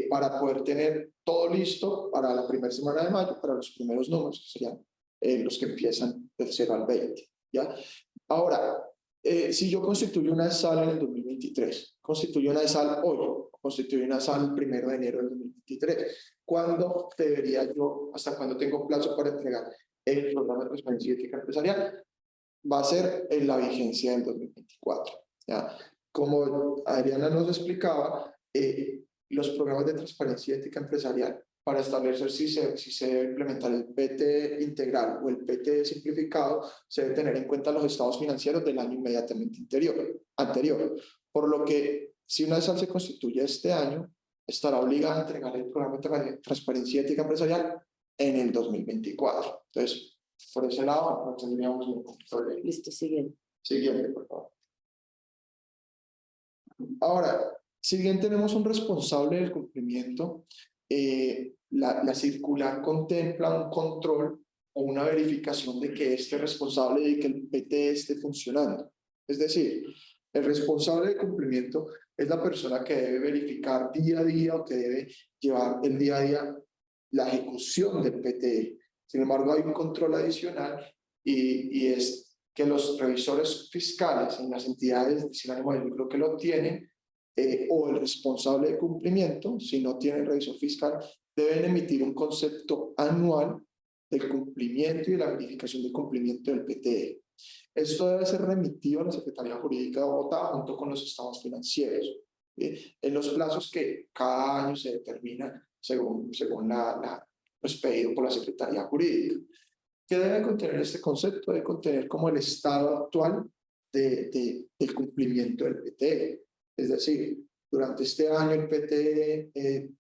para poder tener todo listo para la primera semana de mayo, para los primeros números, que serían los que empiezan del 0 al 20. ¿Ya? Ahora, si yo constituyo una ESAL en el 2023, constituyo una ESAL hoy, constituyo una ESAL el 1 de enero del 2023, ¿cuándo debería yo, hasta cuándo tengo plazo para entregar el programa de transparencia ética empresarial? Va a ser en la vigencia del 2024. ¿Ya? Como Adriana nos explicaba, los programas de transparencia y ética empresarial para establecer si se debe implementar el PT integral o el PT simplificado, se debe tener en cuenta los estados financieros del año inmediatamente anterior. Por lo que, si una SAL se constituye este año, estará obligada a entregar el programa de transparencia y ética empresarial en el 2024. Entonces, por ese lado, no tendríamos ningún problema. Listo, siguiente. Siguiente, por favor. Ahora, si bien tenemos un responsable del cumplimiento, la circular contempla un control o una verificación de que este responsable y que el PT esté funcionando. Es decir, el responsable de cumplimiento es la persona que debe verificar día a día o que debe llevar el día a día la ejecución del PT. Sin embargo, hay un control adicional y es que los revisores fiscales en las entidades sin ánimo de lucro que lo tienen o el responsable de cumplimiento, si no tiene revisor fiscal, deben emitir un concepto anual del cumplimiento y de la verificación del cumplimiento del PTE. Esto debe ser remitido a la Secretaría Jurídica de Bogotá junto con los estados financieros, en los plazos que cada año se determina según pues, pedido por la Secretaría Jurídica. ¿Qué debe contener este concepto? Debe contener como el estado actual del cumplimiento del PTE. Es decir, durante este año el PTE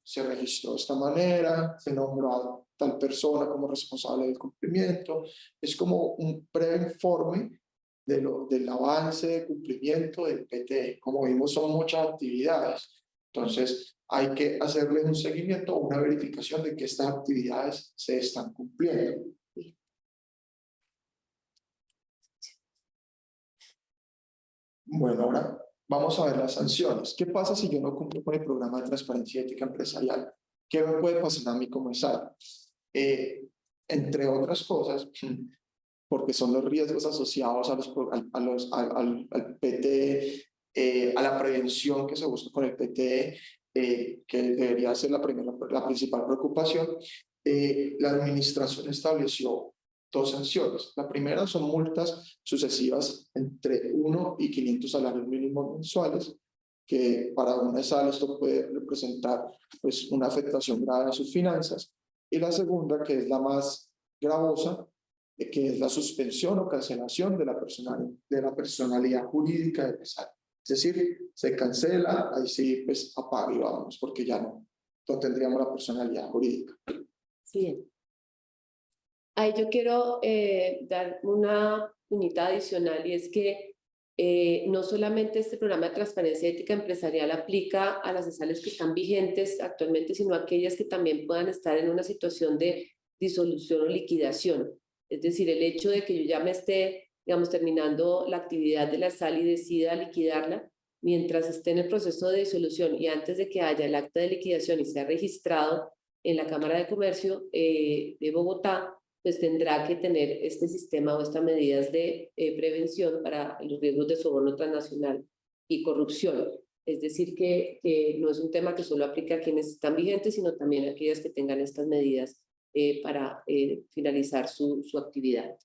se registró de esta manera, se nombró a tal persona como responsable del cumplimiento. Es como un breve informe del avance de cumplimiento del PTE. Como vimos, son muchas actividades. Entonces, hay que hacerle un seguimiento o una verificación de que estas actividades se están cumpliendo. Bueno, ahora vamos a ver las sanciones. ¿Qué pasa si yo no cumplo con el programa de transparencia y ética empresarial? ¿Qué me puede pasar a mí como SAL? Entre otras cosas, porque son los riesgos asociados al PTE, a la prevención que se busca con el PTE, que debería ser la principal preocupación. La administración estableció dos sanciones. La primera son multas sucesivas entre 1 y 500 salarios mínimos mensuales, que para una SAL esto puede representar pues, una afectación grave a sus finanzas. Y la segunda, que es la más gravosa, que es la suspensión o cancelación de la personalidad jurídica de la SAL. Es decir, se cancela, ahí sí, pues apaga y vámonos, porque ya no tendríamos la personalidad jurídica. Sí. Ahí yo quiero dar una unidad adicional y es que no solamente este programa de transparencia ética empresarial aplica a las SALs que están vigentes actualmente, sino a aquellas que también puedan estar en una situación de disolución o liquidación. Es decir, el hecho de que yo ya me esté, digamos, terminando la actividad de la SAL y decida liquidarla, mientras esté en el proceso de disolución y antes de que haya el acta de liquidación y sea registrado en la Cámara de Comercio de Bogotá, pues tendrá que tener este sistema o estas medidas de prevención para los riesgos de soborno transnacional y corrupción. Es decir, que no es un tema que solo aplica a quienes están vigentes, sino también a aquellas que tengan estas medidas para finalizar su actividad.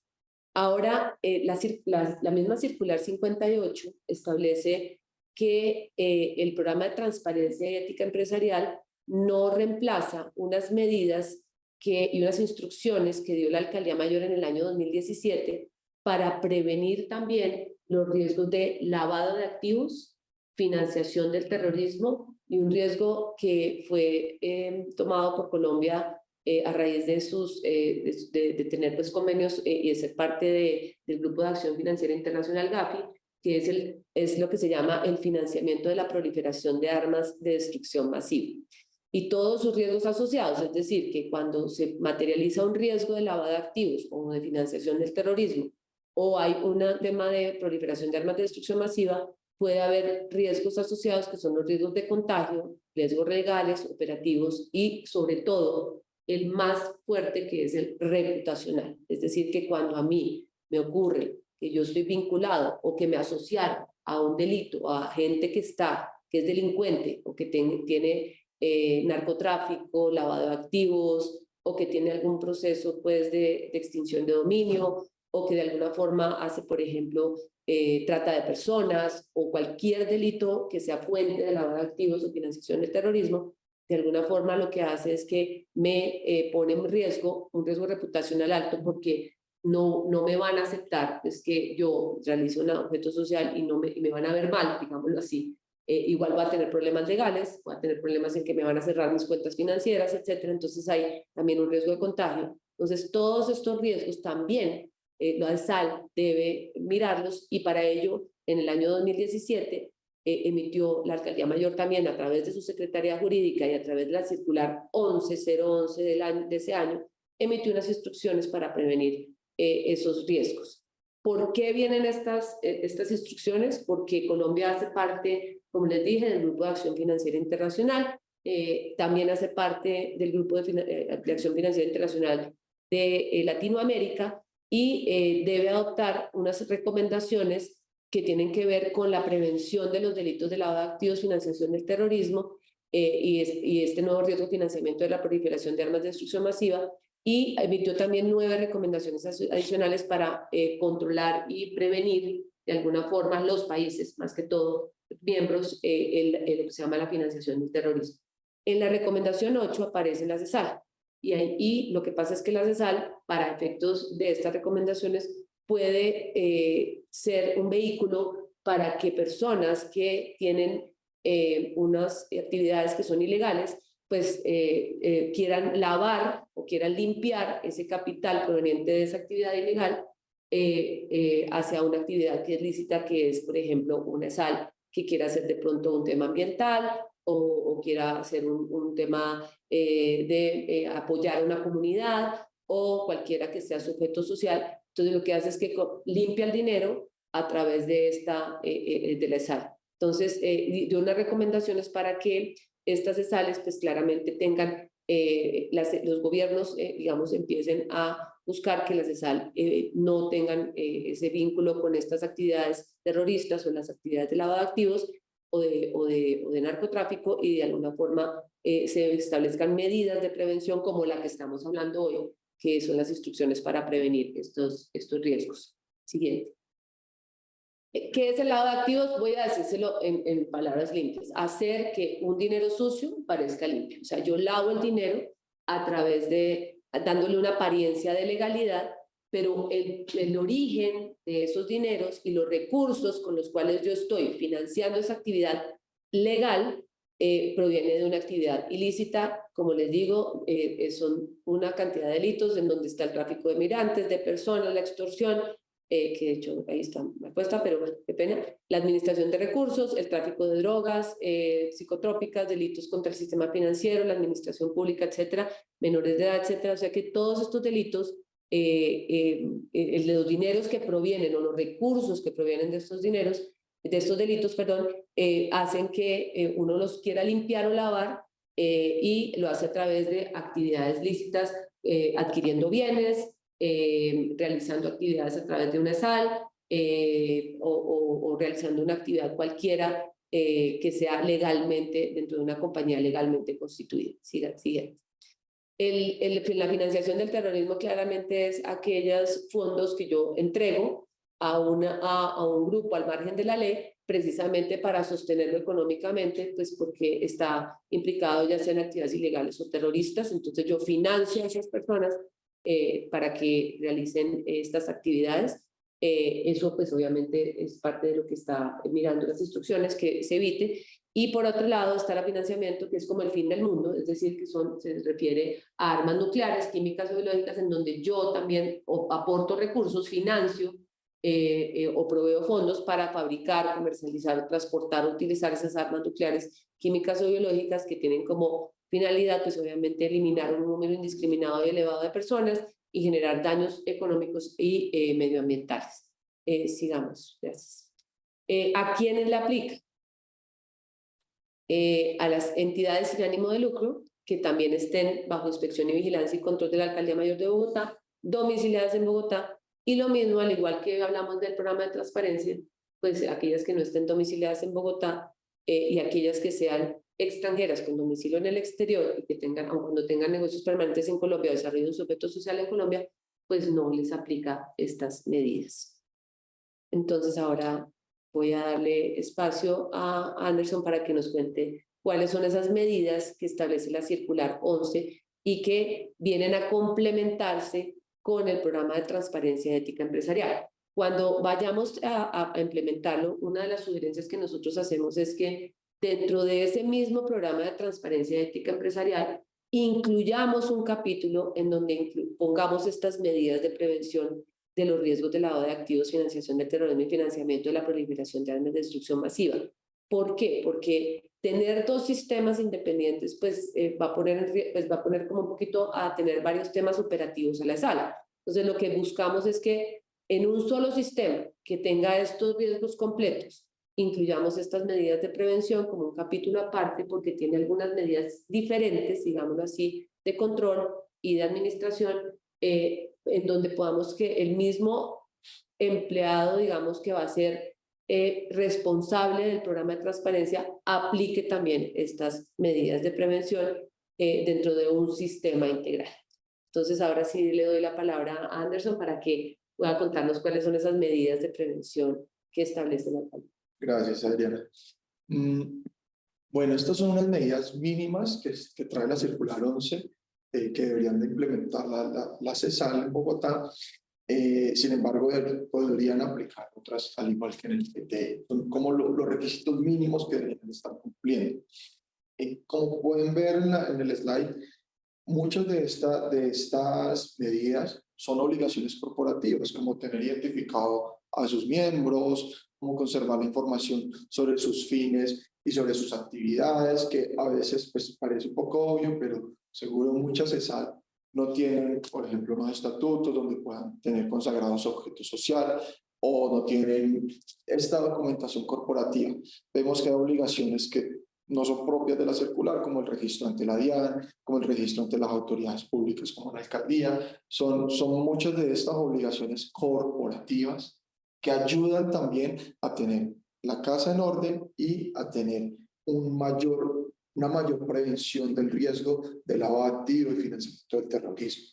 Ahora, la misma circular 58 establece que el programa de transparencia y ética empresarial no reemplaza unas medidas y unas instrucciones que dio la Alcaldía Mayor en el año 2017 para prevenir también los riesgos de lavado de activos, financiación del terrorismo y un riesgo que fue tomado por Colombia a raíz de tener pues, convenios y de ser parte del Grupo de Acción Financiera Internacional GAFI, que es lo que se llama el financiamiento de la proliferación de armas de destrucción masiva y todos sus riesgos asociados, es decir, que cuando se materializa un riesgo de lavado de activos o de financiación del terrorismo o hay un tema de proliferación de armas de destrucción masiva, puede haber riesgos asociados que son los riesgos de contagio, riesgos legales, operativos y sobre todo el más fuerte que es el reputacional. Es decir, que cuando a mí me ocurre que yo estoy vinculado o que me asociaron a un delito, a gente que es delincuente o que tiene narcotráfico, lavado de activos o que tiene algún proceso pues de extinción de dominio o que de alguna forma hace, por ejemplo, trata de personas o cualquier delito que sea fuente de lavado de activos o financiación del terrorismo, de alguna forma lo que hace es que me pone en riesgo, un riesgo reputacional alto, porque no me van a aceptar pues, que yo realice un objeto social y me van a ver mal, digámoslo así. Igual va a tener problemas legales, va a tener problemas en que me van a cerrar mis cuentas financieras, etcétera. Entonces hay también un riesgo de contagio. Entonces todos estos riesgos también la ADESAL debe mirarlos, y para ello en el año 2017 emitió la Alcaldía Mayor también a través de su Secretaría Jurídica y a través de la circular 11011 de ese año, emitió unas instrucciones para prevenir esos riesgos. ¿Por qué vienen estas instrucciones? Porque Colombia hace parte, como les dije, del Grupo de Acción Financiera Internacional, también hace parte del Grupo de Acción Financiera Internacional de Latinoamérica, y debe adoptar unas recomendaciones que tienen que ver con la prevención de los delitos de lavado de activos, financiación del terrorismo y este nuevo riesgo de financiamiento de la proliferación de armas de destrucción masiva, y emitió también 9 recomendaciones adicionales para controlar y prevenir de alguna forma los países, más que todo miembros, lo que se llama la financiación del terrorismo. En la recomendación 8 aparece la CESAL, y lo que pasa es que la CESAL, para efectos de estas recomendaciones, puede ser un vehículo para que personas que tienen unas actividades que son ilegales, pues quieran lavar o quieran limpiar ese capital proveniente de esa actividad ilegal hacia una actividad que es lícita, que es, por ejemplo, una SAL que quiera hacer de pronto un tema ambiental o quiera hacer un tema de apoyar a una comunidad o cualquiera que sea sujeto social. Entonces lo que hace es que limpia el dinero a través de de la SAL. Entonces dio unas recomendaciones para que estas SALes pues claramente tengan, los gobiernos digamos empiecen a buscar que las SAL no tengan ese vínculo con estas actividades terroristas o las actividades de lavado de activos o de narcotráfico, y de alguna forma se establezcan medidas de prevención como la que estamos hablando hoy, que son las instrucciones para prevenir estos riesgos. Siguiente. ¿Qué es el lavado de activos? Voy a decírselo en palabras limpias. Hacer que un dinero sucio parezca limpio. O sea, yo lavo el dinero a través de, dándole una apariencia de legalidad, pero el origen de esos dineros y los recursos con los cuales yo estoy financiando esa actividad legal proviene de una actividad ilícita. Como les digo, son una cantidad de delitos en donde está el tráfico de migrantes, de personas, la extorsión, que de hecho ahí está me cuesta, pero qué pena, la administración de recursos, el tráfico de drogas, psicotrópicas, delitos contra el sistema financiero, la administración pública, etcétera, menores de edad, etcétera. O sea que todos estos delitos, los dineros que provienen o los recursos que provienen de estos dineros, de estos delitos, perdón, hacen que uno los quiera limpiar o lavar, y lo hace a través de actividades lícitas, adquiriendo bienes, realizando actividades a través de una SAL, o realizando una actividad cualquiera que sea legalmente, dentro de una compañía legalmente constituida. Siguiente. La financiación del terrorismo claramente es aquellos fondos que yo entrego a un grupo al margen de la ley, precisamente para sostenerlo económicamente, pues porque está implicado ya sea en actividades ilegales o terroristas. Entonces yo financio a esas personas para que realicen estas actividades. Eso pues obviamente es parte de lo que está mirando las instrucciones, que se evite. Y por otro lado está el financiamiento, que es como el fin del mundo, es decir, que se refiere a armas nucleares, químicas o biológicas, en donde yo también aporto recursos, financio o proveo fondos para fabricar, comercializar, transportar, utilizar esas armas nucleares, químicas o biológicas, que tienen como finalidad, pues obviamente eliminar un número indiscriminado y elevado de personas y generar daños económicos y medioambientales. Sigamos, gracias. ¿A quiénes le aplica? A las entidades sin ánimo de lucro que también estén bajo inspección y vigilancia y control de la Alcaldía Mayor de Bogotá, domiciliadas en Bogotá, y lo mismo, al igual que hablamos del programa de transparencia, pues aquellas que no estén domiciliadas en Bogotá y aquellas que sean extranjeras con domicilio en el exterior y que tengan, aun cuando tengan negocios permanentes en Colombia o desarrollen un sujeto social en Colombia, pues no les aplica estas medidas. Entonces ahora voy a darle espacio a Anderson para que nos cuente cuáles son esas medidas que establece la circular 11 y que vienen a complementarse con el programa de transparencia y ética empresarial. Cuando vayamos a implementarlo, una de las sugerencias que nosotros hacemos es que dentro de ese mismo programa de transparencia y ética empresarial incluyamos un capítulo en donde pongamos estas medidas de prevención de los riesgos de lavado de activos, financiación del terrorismo y financiamiento de la proliferación de armas de destrucción masiva. ¿Por qué? Porque tener dos sistemas independientes pues, va a poner como un poquito a tener varios temas operativos a la sala. Entonces lo que buscamos es que en un solo sistema que tenga estos riesgos completos, incluyamos estas medidas de prevención como un capítulo aparte porque tiene algunas medidas diferentes, digámoslo así, de control y de administración, en donde podamos que el mismo empleado, digamos que va a ser responsable del programa de transparencia, aplique también estas medidas de prevención dentro de un sistema integral. Entonces ahora sí le doy la palabra a Anderson para que pueda contarnos cuáles son esas medidas de prevención que establece la ley. Gracias, Adriana. Bueno, estas son unas medidas mínimas que trae la circular 11, que deberían de implementar la CESAL en Bogotá. Sin embargo, podrían aplicar otras, al igual que en el PT, como los requisitos mínimos que deberían estar cumpliendo. Como pueden ver en el slide, muchas de estas medidas son obligaciones corporativas, como tener identificado a sus miembros, como conservar la información sobre sus fines y sobre sus actividades, que a veces pues, parece un poco obvio, pero seguro muchas CESAL no tienen, por ejemplo, unos estatutos donde puedan tener consagrados objetos sociales o no tienen esta documentación corporativa. Vemos que hay obligaciones que no son propias de la circular, como el registro ante la DIAN, como el registro ante las autoridades públicas, como la alcaldía. Son muchas de estas obligaciones corporativas que ayudan también a tener la casa en orden y a tener una mayor prevención del riesgo de lavado de activos y financiamiento del terrorismo.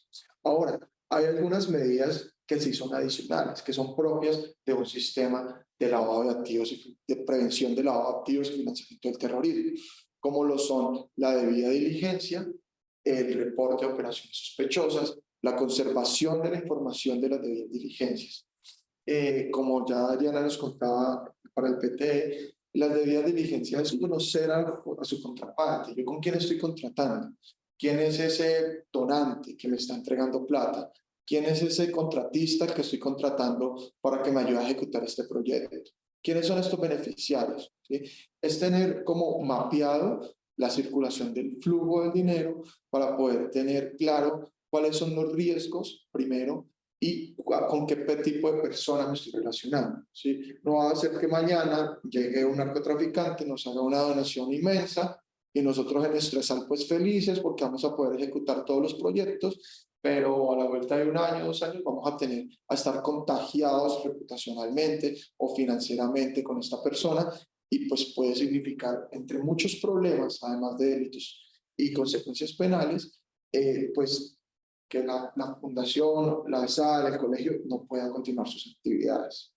Ahora, hay algunas medidas que sí son adicionales, que son propias de un sistema de lavado de activos y de prevención de lavado de activos y financiamiento del terrorismo, como lo son la debida diligencia, el reporte de operaciones sospechosas, la conservación de la información de las debidas diligencias. Como ya Adriana nos contaba para el PT, las debidas diligencias es conocer a su contraparte. ¿Yo con quién estoy contratando? ¿Quién es ese donante que me está entregando plata? ¿Quién es ese contratista que estoy contratando para que me ayude a ejecutar este proyecto? ¿Quiénes son estos beneficiarios? ¿Sí? Es tener como mapeado la circulación del flujo del dinero para poder tener claro cuáles son los riesgos, primero, y con qué tipo de persona me estoy relacionando. ¿Sí? No va a ser que mañana llegue un narcotraficante, nos haga una donación inmensa y nosotros en Estresal pues felices porque vamos a poder ejecutar todos los proyectos, pero a la vuelta de 1 año, 2 años vamos a estar contagiados reputacionalmente o financieramente con esta persona y pues puede significar entre muchos problemas, además de delitos y consecuencias penales, pues que la fundación, la sala, el colegio no puedan continuar sus actividades.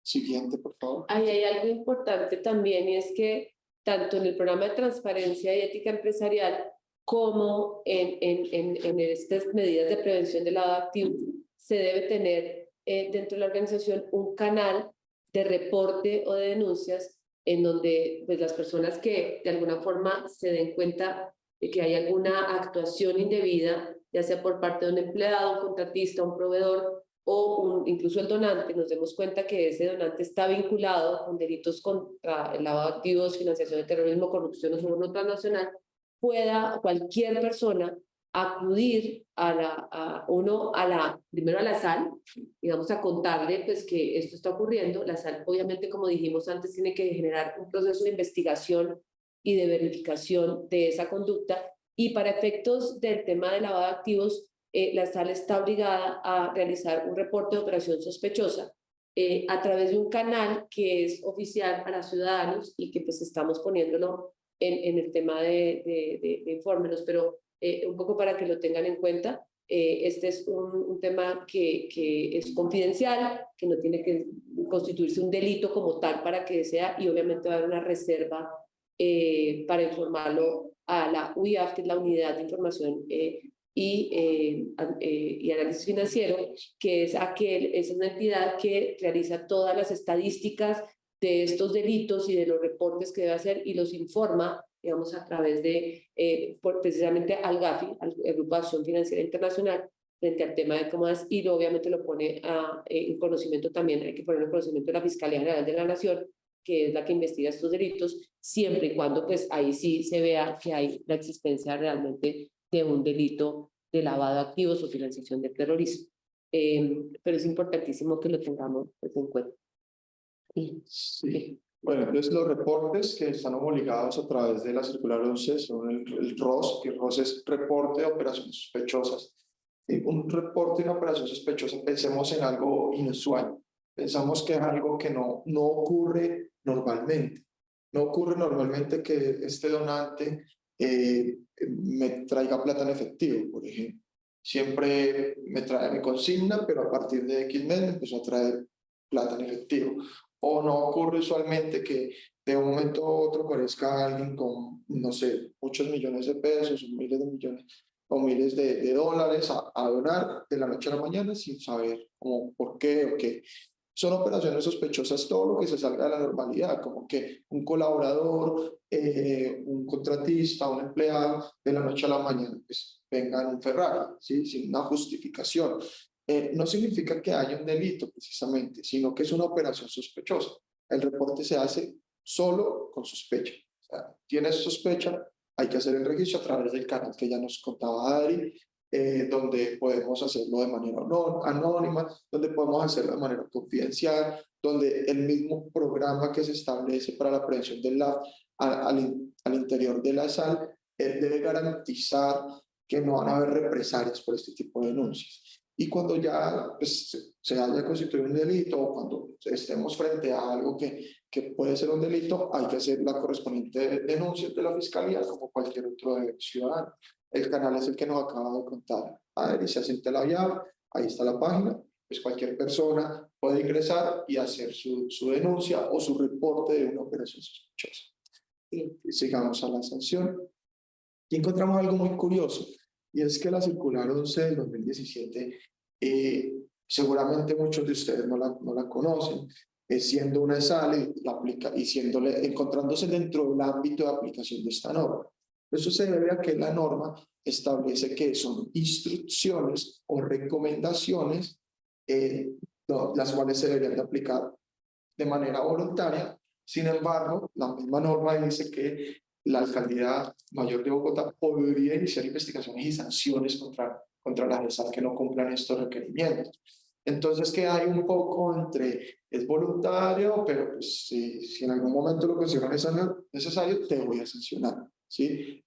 Siguiente, por favor. Ahí hay algo importante también y es que tanto en el programa de transparencia y ética empresarial como en estas medidas de prevención del lavado de activos, se debe tener dentro de la organización un canal de reporte o de denuncias en donde pues, las personas que de alguna forma se den cuenta de que hay alguna actuación indebida, ya sea por parte de un empleado, un contratista, un proveedor o incluso el donante, nos demos cuenta que ese donante está vinculado con delitos contra el lavado de activos, financiación de terrorismo, corrupción o soborno transnacional, pueda cualquier persona acudir primero a la SAL, digamos a contarle pues que esto está ocurriendo. La SAL obviamente, como dijimos antes, tiene que generar un proceso de investigación y de verificación de esa conducta, y para efectos del tema de lavado de activos, la SAL está obligada a realizar un reporte de operación sospechosa a través de un canal que es oficial para ciudadanos y que pues estamos poniéndolo en el tema de informes, pero un poco para que lo tengan en cuenta. Este es un tema que es confidencial, que no tiene que constituirse un delito como tal para que sea, y obviamente va a haber una reserva para informarlo a la UIAF, que es la Unidad de Información y Análisis Financiero, que es una entidad que realiza todas las estadísticas de estos delitos y de los reportes que debe hacer y los informa, digamos, a través de, precisamente al GAFI, al Grupo de Acción Financiera Internacional, frente al tema de cómo es, y obviamente lo pone en conocimiento también, hay que ponerlo en conocimiento de la Fiscalía General de la Nación, que es la que investiga estos delitos, siempre y cuando pues ahí sí se vea que hay la existencia realmente de un delito de lavado de activos o financiación del terrorismo. Pero es importantísimo que lo tengamos pues, en cuenta. Sí. Bueno, entonces los reportes que están obligados a través de la circular 11 son el ROS, que ROS es reporte de operaciones sospechosas. Un reporte de una operación sospechosa, pensemos en algo inusual. Pensamos que es algo que no ocurre normalmente. No ocurre normalmente que este donante me traiga plata en efectivo, por ejemplo. Siempre me trae mi consigna, pero a partir de X mes me empezó a traer plata en efectivo. O no ocurre usualmente que de un momento a otro aparezca alguien con, no sé, muchos millones de pesos, o miles de millones, o miles de dólares a donar de la noche a la mañana sin saber cómo, por qué o qué. Son operaciones sospechosas todo lo que se salga de la normalidad, como que un colaborador, un contratista, un empleado, de la noche a la mañana, pues venga en un Ferrari, ¿sí? Sin una justificación. No significa que haya un delito precisamente, sino que es una operación sospechosa. El reporte se hace solo con sospecha. O sea, tienes sospecha, hay que hacer el registro a través del canal que ya nos contaba Adri, donde podemos hacerlo de manera anónima, donde podemos hacerlo de manera confidencial, donde el mismo programa que se establece para la prevención del LAV al interior de la SAL debe garantizar que no van a haber represalias por este tipo de denuncias. Y cuando ya pues, se haya constituido un delito o cuando estemos frente a algo que puede ser un delito, hay que hacer la correspondiente denuncia de la Fiscalía como cualquier otro ciudadano. El canal es el que nos acaba de contar. Y se asiente la llave, ahí está la página, pues cualquier persona puede ingresar y hacer su denuncia o su reporte de una operación sospechosa. Y sigamos a la sanción. Y encontramos algo muy curioso. Y es que la circular 11 del 2017, seguramente muchos de ustedes no la conocen, siendo una SAL encontrándose dentro del ámbito de aplicación de esta norma. Eso se debe a que la norma establece que son instrucciones o recomendaciones las cuales se deberían de aplicar de manera voluntaria. Sin embargo, la misma norma dice que la Alcaldía Mayor de Bogotá podría iniciar investigaciones y sanciones contra las ESAL que no cumplan estos requerimientos. Entonces, que hay un poco entre, es voluntario, pero pues, si en algún momento lo consideran necesario, te voy a sancionar, ¿sí?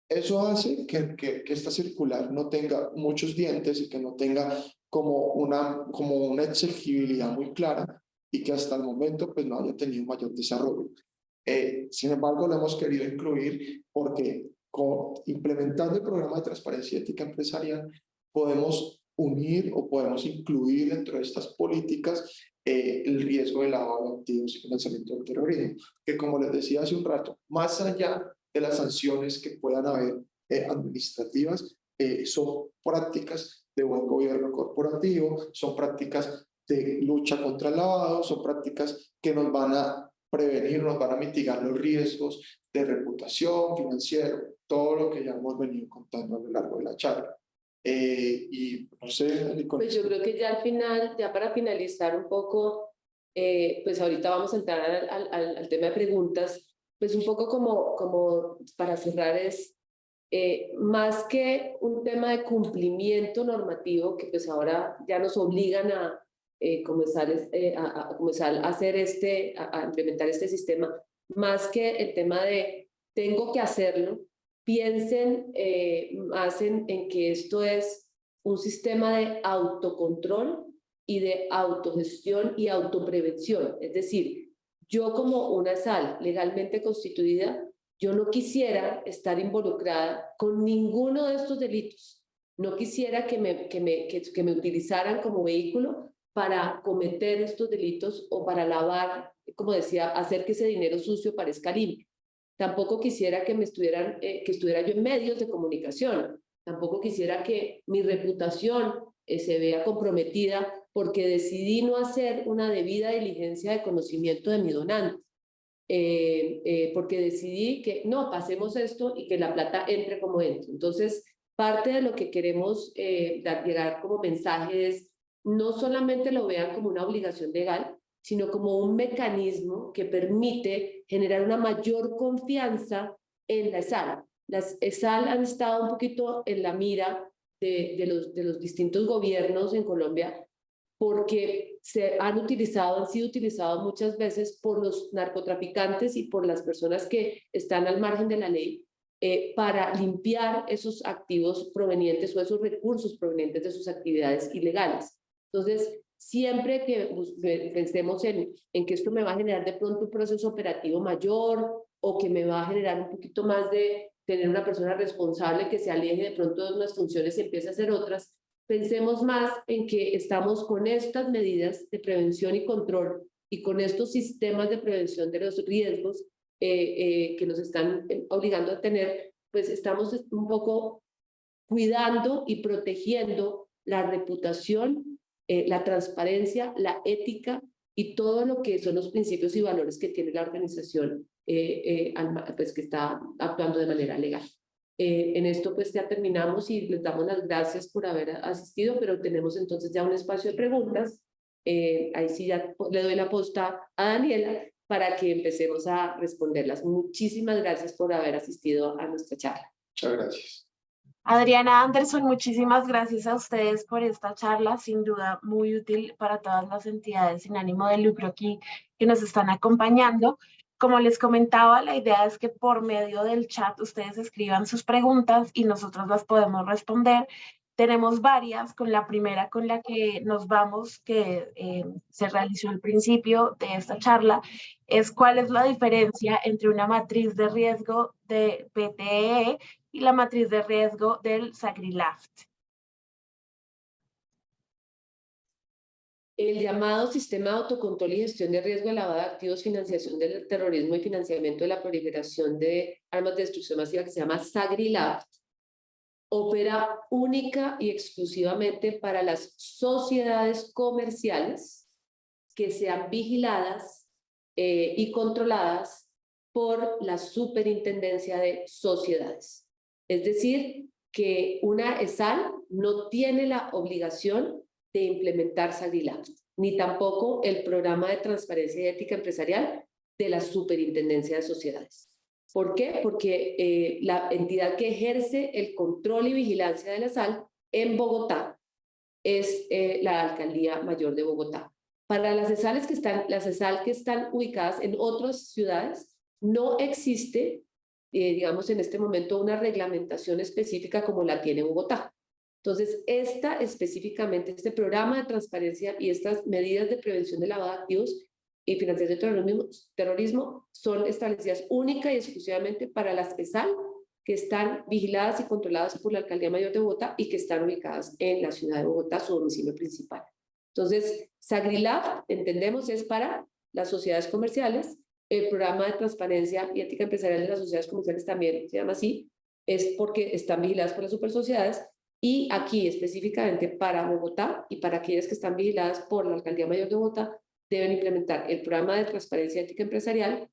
Eso hace que esta circular no tenga muchos dientes y que no tenga como una exigibilidad muy clara y que hasta el momento pues, no haya tenido mayor desarrollo. Sin embargo, lo hemos querido incluir porque implementando el programa de transparencia y ética empresarial podemos unir o podemos incluir dentro de estas políticas el riesgo de lavado de activos y financiamiento del terrorismo, que como les decía hace un rato, más allá de las sanciones que puedan haber administrativas, son prácticas de buen gobierno corporativo, son prácticas de lucha contra el lavado, son prácticas que nos van a prevenir, nos van a mitigar los riesgos de reputación, financiero, todo lo que ya hemos venido contando a lo largo de la charla. Y no sé, pues yo creo que ya al final, ya para finalizar un poco, pues ahorita vamos a entrar al tema de preguntas, pues un poco como para cerrar es, más que un tema de cumplimiento normativo, que pues ahora ya nos obligan a comenzar a hacer a implementar este sistema, más que el tema de tengo que hacerlo, piensen más en que esto es un sistema de autocontrol y de autogestión y autoprevención. Es decir, yo como una SAL legalmente constituida, yo no quisiera estar involucrada con ninguno de estos delitos. No quisiera que me utilizaran como vehículo para cometer estos delitos o para lavar, como decía, hacer que ese dinero sucio parezca limpio. Tampoco quisiera que que estuviera yo en medios de comunicación. Tampoco quisiera que mi reputación se vea comprometida porque decidí no hacer una debida diligencia de conocimiento de mi donante. Porque decidí que no, pasemos esto y que la plata entre como entre. Entonces, parte de lo que queremos llegar como mensaje es no solamente lo vean como una obligación legal, sino como un mecanismo que permite generar una mayor confianza en la ESAL. Las ESAL han estado un poquito en la mira de los distintos gobiernos en Colombia porque han sido utilizados muchas veces por los narcotraficantes y por las personas que están al margen de la ley para limpiar esos activos provenientes o esos recursos provenientes de sus actividades ilegales. Entonces, siempre que pensemos en que esto me va a generar de pronto un proceso operativo mayor o que me va a generar un poquito más de tener una persona responsable que se aleje de pronto de unas funciones y empiece a hacer otras, pensemos más en que estamos con estas medidas de prevención y control y con estos sistemas de prevención de los riesgos que nos están obligando a tener, pues estamos un poco cuidando y protegiendo la reputación, la transparencia, la ética y todo lo que son los principios y valores que tiene la organización pues que está actuando de manera legal. En esto pues ya terminamos y les damos las gracias por haber asistido, pero tenemos entonces ya un espacio de preguntas. Ahí sí ya le doy la posta a Daniela para que empecemos a responderlas. Muchísimas gracias por haber asistido a nuestra charla. Muchas gracias. Adriana, Anderson, muchísimas gracias a ustedes por esta charla, sin duda muy útil para todas las entidades sin ánimo de lucro aquí que nos están acompañando. Como les comentaba, la idea es que por medio del chat ustedes escriban sus preguntas y nosotros las podemos responder. Tenemos varias, con la primera con la que nos vamos, que se realizó al principio de esta charla, es cuál es la diferencia entre una matriz de riesgo de PTE y la matriz de riesgo del SAGRILAFT. El llamado Sistema de Autocontrol y Gestión de Riesgo de Lavado de Activos, Financiación del Terrorismo y Financiamiento de la Proliferación de Armas de Destrucción Masiva, que se llama SAGRILAFT, opera única y exclusivamente para las sociedades comerciales que sean vigiladas y controladas por la Superintendencia de Sociedades. Es decir, que una ESAL no tiene la obligación de implementar SAGRILAFT, ni tampoco el programa de transparencia y ética empresarial de la Superintendencia de Sociedades. ¿Por qué? Porque la entidad que ejerce el control y vigilancia de la ESAL en Bogotá es la Alcaldía Mayor de Bogotá. Para las ESAL que están ubicadas en otras ciudades, no existe, digamos, en este momento una reglamentación específica como la tiene Bogotá. Entonces, específicamente, este programa de transparencia y estas medidas de prevención de lavado de activos y financiación de terrorismo son establecidas única y exclusivamente para las ESAL que están vigiladas y controladas por la Alcaldía Mayor de Bogotá y que están ubicadas en la ciudad de Bogotá, su domicilio principal. Entonces, SAGRILAFT, entendemos, es para las sociedades comerciales. El programa de transparencia y ética empresarial de las sociedades comerciales también se llama así, es porque están vigiladas por las supersociedades. Y aquí específicamente para Bogotá y para aquellas que están vigiladas por la Alcaldía Mayor de Bogotá, deben implementar el programa de transparencia y ética empresarial,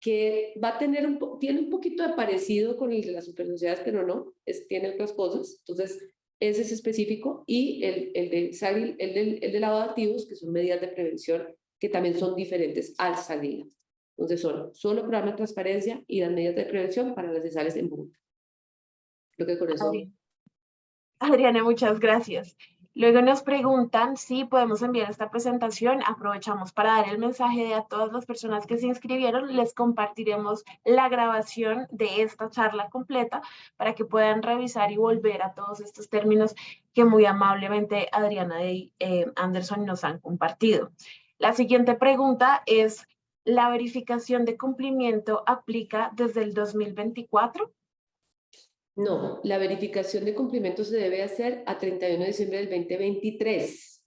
que va a tener tiene un poquito de parecido con el de las supersociedades, pero no, tiene otras cosas. Entonces, ese es específico, y el de lavado de activos, que son medidas de prevención que también son diferentes al SAGRILAFT. Entonces, son solo programa de transparencia y las medidas de prevención para las ESALes en Bogotá. Creo que con eso... Adriana, muchas gracias. Luego nos preguntan si podemos enviar esta presentación. Aprovechamos para dar el mensaje de a todas las personas que se inscribieron. Les compartiremos la grabación de esta charla completa para que puedan revisar y volver a todos estos términos que muy amablemente Adriana y Anderson nos han compartido. La siguiente pregunta es, ¿la verificación de cumplimiento aplica desde el 2024? No, la verificación de cumplimiento se debe hacer a 31 de diciembre del 2023,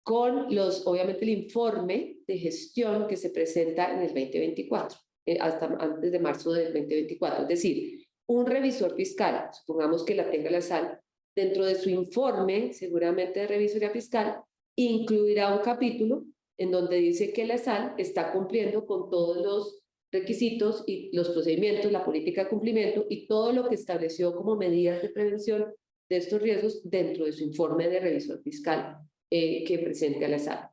con obviamente el informe de gestión que se presenta en el 2024, hasta antes de marzo del 2024. Es decir, un revisor fiscal, supongamos que la tenga la SAL, dentro de su informe, seguramente de revisoría fiscal, incluirá un capítulo en donde dice que la SAL está cumpliendo con todos los requisitos y los procedimientos, la política de cumplimiento y todo lo que estableció como medidas de prevención de estos riesgos dentro de su informe de revisor fiscal que presente a la SAL.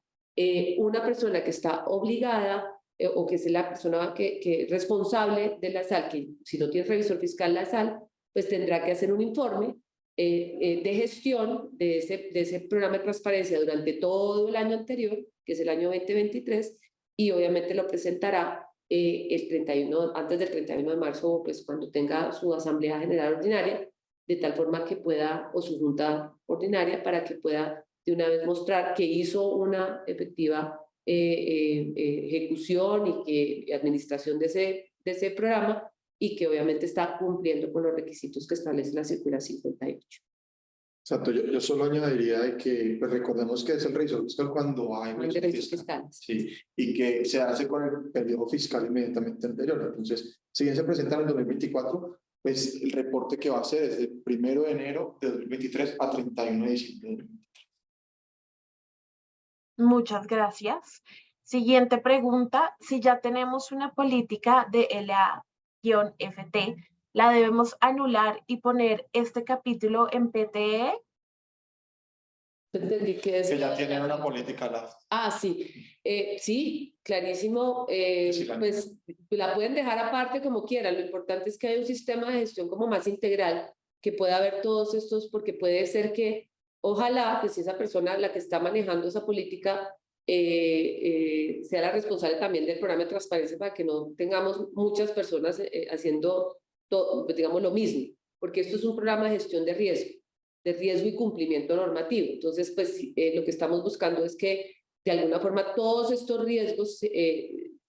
Una persona que está obligada o que es la persona que es responsable de la SAL, que si no tiene revisor fiscal la SAL, pues tendrá que hacer un informe de gestión de ese programa de transparencia durante todo el año anterior, que es el año 2023, y obviamente lo presentará antes del 31 de marzo, pues cuando tenga su asamblea general ordinaria, de tal forma que pueda, o su junta ordinaria, para que pueda de una vez mostrar que hizo una efectiva ejecución y que administración de ese programa, y que obviamente está cumpliendo con los requisitos que establece la circular 58. Exacto, yo solo añadiría de que pues recordemos que es el revisor fiscal cuando hay revisor Derechos fiscal, fiscales. sí, y que se hace con el periodo fiscal inmediatamente anterior. Entonces, si bien se presenta en el 2024, pues el reporte que va a hacer es del 1 de enero de 2023 a 31 de diciembre de 2023. Muchas gracias. Siguiente pregunta. Si ya tenemos una política de LA-FT, ¿la debemos anular y poner este capítulo en PTE? Entendí que es... Que ya tienen una política sí. Sí, clarísimo. Sí, pues la pueden dejar aparte como quieran. Lo importante es que haya un sistema de gestión como más integral, que pueda haber todos estos, porque puede ser que, ojalá, pues esa persona, la que está manejando esa política, sea la responsable también del programa de transparencia, para que no tengamos muchas personas haciendo todo, pues, digamos, lo mismo, porque esto es un programa de gestión de riesgo y cumplimiento normativo. Entonces, pues lo que estamos buscando es que de alguna forma todos estos riesgos,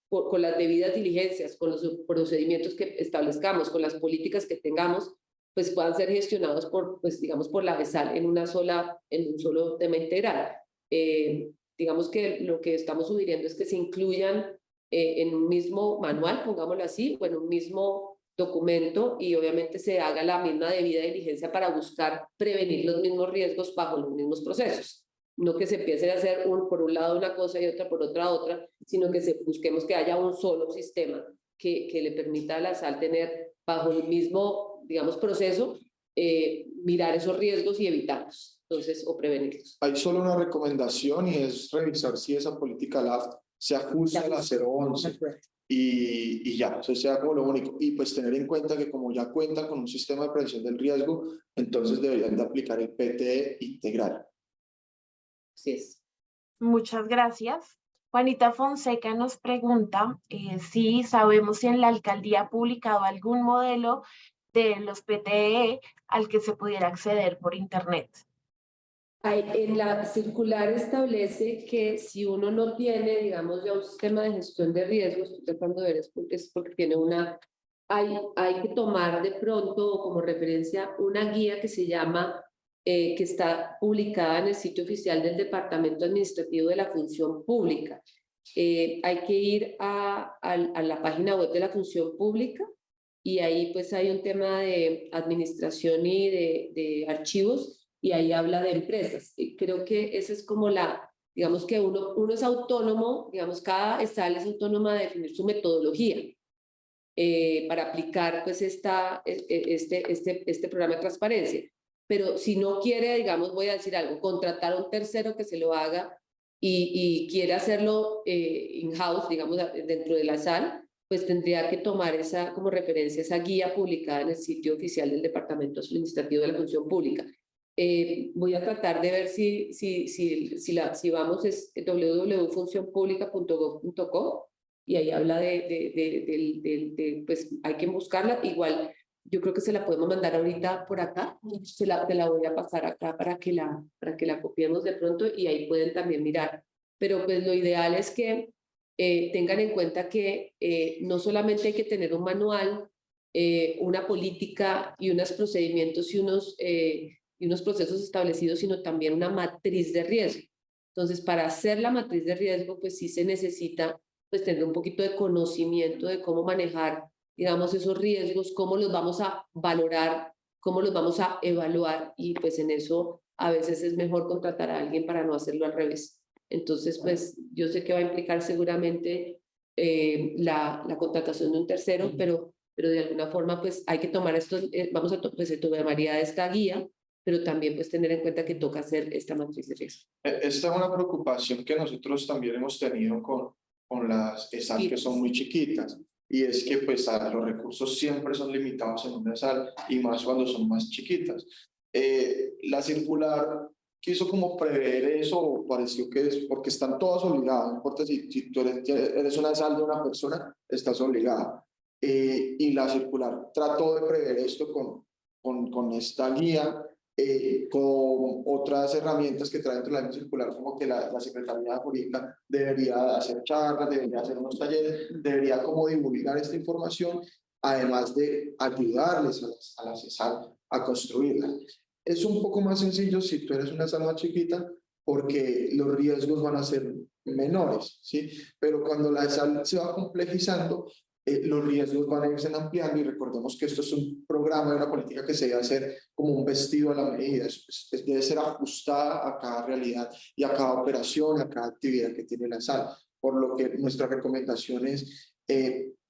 con las debidas diligencias, con los procedimientos que establezcamos, con las políticas que tengamos, pues puedan ser gestionados pues digamos por la BESAL en un solo tema integral. Digamos que lo que estamos sugiriendo es que se incluyan en un mismo manual, pongámoslo así, o en un mismo documento, y obviamente se haga la misma debida diligencia para buscar prevenir los mismos riesgos bajo los mismos procesos. No que se empiece a hacer por un lado una cosa y otra por otra, sino que busquemos que haya un solo sistema que le permita a la SAL tener bajo el mismo, digamos, proceso, mirar esos riesgos y evitarlos, entonces, o prevenirlos. Hay solo una recomendación y es revisar si esa política LAF se ajusta a la 011 y ya, eso sea como lo único. Y pues tener en cuenta que como ya cuentan con un sistema de prevención del riesgo, entonces deberían de aplicar el PTE integral. Así es. Muchas gracias. Juanita Fonseca nos pregunta si sabemos si en la alcaldía ha publicado algún modelo de los PTE al que se pudiera acceder por internet. En la circular establece que si uno no tiene, digamos, ya un sistema de gestión de riesgos, estoy tratando de ver, es porque tiene hay que tomar de pronto como referencia una guía que se llama, que está publicada en el sitio oficial del Departamento Administrativo de la Función Pública. Hay que ir a la página web de la Función Pública, y ahí pues hay un tema de administración y de archivos, y ahí habla de empresas. Y creo que esa es como digamos que uno es autónomo, digamos, cada SAL es autónoma de definir su metodología para aplicar pues este programa de transparencia. Pero si no quiere, digamos, voy a decir algo, contratar a un tercero que se lo haga y quiere hacerlo in-house, digamos, dentro de la SAL, pues tendría que tomar como referencia esa guía publicada en el sitio oficial del Departamento Administrativo de la Función Pública. Voy a tratar de ver si vamos, es www.funcionpublica.gov.co, y ahí habla pues hay que buscarla. Igual yo creo que se la podemos mandar ahorita por acá, te la voy a pasar acá para que la copiemos de pronto, y ahí pueden también mirar. Pero pues lo ideal es que tengan en cuenta que no solamente hay que tener un manual una política y unos procedimientos y unos procesos establecidos, sino también una matriz de riesgo. Entonces, para hacer la matriz de riesgo, pues sí se necesita pues tener un poquito de conocimiento de cómo manejar, digamos, esos riesgos, cómo los vamos a valorar, cómo los vamos a evaluar, y pues en eso a veces es mejor contratar a alguien para no hacerlo al revés. Entonces, pues yo sé que va a implicar seguramente la contratación de un tercero, pero de alguna forma pues hay que tomar esto, vamos a pues se tomaría esta guía, pero también pues tener en cuenta que toca hacer esta matriz de riesgo. Esta es una preocupación que nosotros también hemos tenido con las ESAL, que son muy chiquitas, y es que pues los recursos siempre son limitados en una ESAL, y más cuando son más chiquitas. La circular quiso como prever eso, o pareció que es porque están todas obligadas, no importa si tú eres una ESAL de una persona, estás obligada. Y la circular trató de prever esto con esta guía, con otras herramientas que trae dentro de la misma circular, como que la Secretaría Jurídica debería hacer charlas, debería hacer unos talleres, debería como divulgar esta información, además de ayudarles a las ESAL a construirla. Es un poco más sencillo si tú eres una ESAL más chiquita, porque los riesgos van a ser menores, ¿sí? Pero cuando la ESAL se va complejizando, los riesgos van a irse ampliando, y recordemos que esto es un programa y una política que se debe hacer como un vestido a la medida, debe ser ajustada a cada realidad y a cada operación, a cada actividad que tiene la ESAL, por lo que nuestra recomendación es,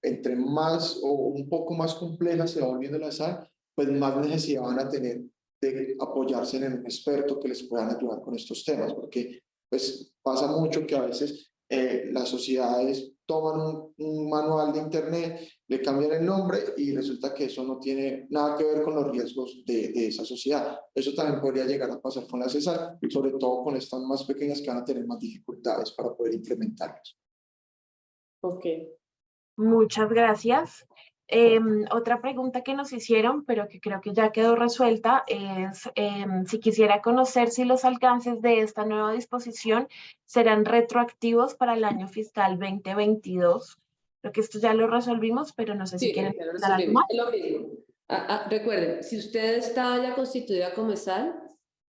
entre más o un poco más compleja se va volviendo la ESAL, pues más necesidad van a tener de apoyarse en un experto que les puedan ayudar con estos temas, porque pues pasa mucho que a veces las sociedades toman un manual de internet, le cambian el nombre y resulta que eso no tiene nada que ver con los riesgos de esa sociedad. Eso también podría llegar a pasar con la CESAR, sobre todo con estas más pequeñas que van a tener más dificultades para poder implementarlos. Ok. Muchas gracias. Otra pregunta que nos hicieron, pero que creo que ya quedó resuelta, es si quisiera conocer si los alcances de esta nueva disposición serán retroactivos para el año fiscal 2022. Creo que esto ya lo resolvimos, pero no sé si quieren ya lo dar algo más. resolvimos. Es lo mismo. Recuerden, si usted está ya constituida como ESAL,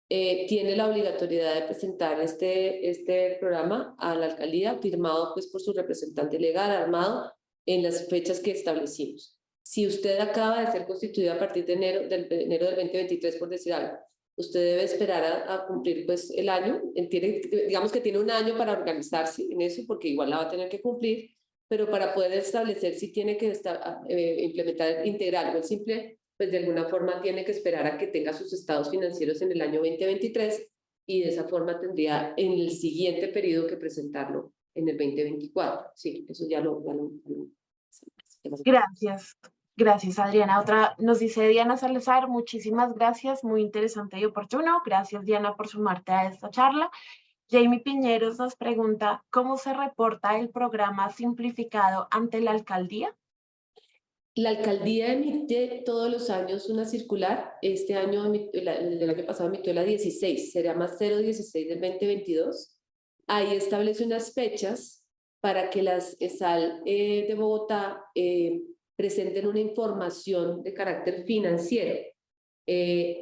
tiene la obligatoriedad de presentar este programa a la alcaldía, firmado pues por su representante legal, armado, en las fechas que establecimos. Si usted acaba de ser constituida a partir de enero del 2023, por decir algo, usted debe esperar a cumplir pues el año, digamos que tiene un año para organizarse en eso, porque igual la va a tener que cumplir, pero para poder establecer si tiene que implementar integral o el simple, pues de alguna forma tiene que esperar a que tenga sus estados financieros en el año 2023, y de esa forma tendría en el siguiente periodo que presentarlo en el 2024. Sí, eso ya lo Gracias. Gracias, Adriana. Otra nos dice Diana Salazar, muchísimas gracias, muy interesante y oportuno. Gracias, Diana, por sumarte a esta charla. Jamie Piñeros nos pregunta, ¿cómo se reporta el programa simplificado ante la alcaldía? La alcaldía emite todos los años una circular. Este año, el del año pasado emitió la 16, sería más 016 del 2022. Ahí establece unas fechas para que las ESAL de Bogotá presenten una información de carácter financiero.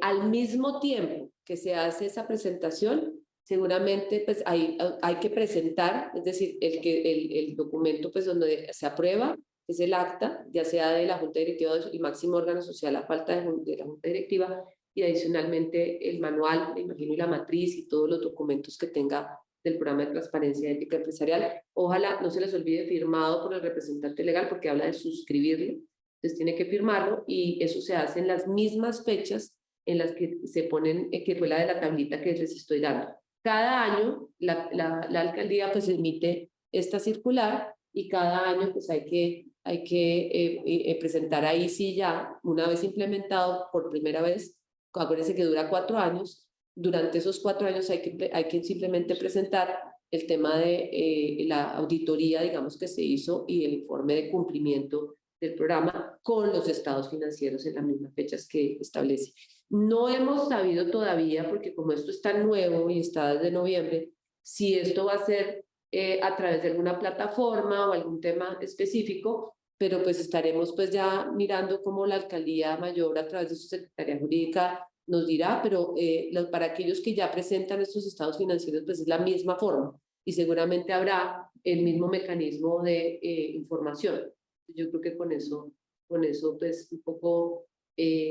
Al mismo tiempo que se hace esa presentación, seguramente pues hay que presentar, es decir, el documento pues donde se aprueba es el acta, ya sea de la Junta Directiva o el máximo órgano social, la falta de la Junta Directiva, y adicionalmente el manual, me imagino, y la matriz y todos los documentos que tenga del programa de transparencia y ética empresarial. Ojalá no se les olvide firmado por el representante legal, porque habla de suscribirlo, entonces tiene que firmarlo, y eso se hace en las mismas fechas en las que se ponen, que fue la de la tablita que les estoy dando. Cada año la alcaldía pues emite esta circular, y cada año pues hay que presentar ahí sí ya, una vez implementado por primera vez, acuérdense que dura 4 años, durante esos 4 años hay que simplemente presentar el tema de la auditoría, digamos, que se hizo, y el informe de cumplimiento del programa con los estados financieros en las mismas fechas que establece. No hemos sabido todavía, porque como esto está nuevo y está desde noviembre, si esto va a ser a través de alguna plataforma o algún tema específico, pero pues estaremos pues ya mirando cómo la alcaldía mayor a través de su secretaría jurídica nos dirá, pero para aquellos que ya presentan estos estados financieros pues es la misma forma y seguramente habrá el mismo mecanismo de información. Yo creo que con eso pues un poco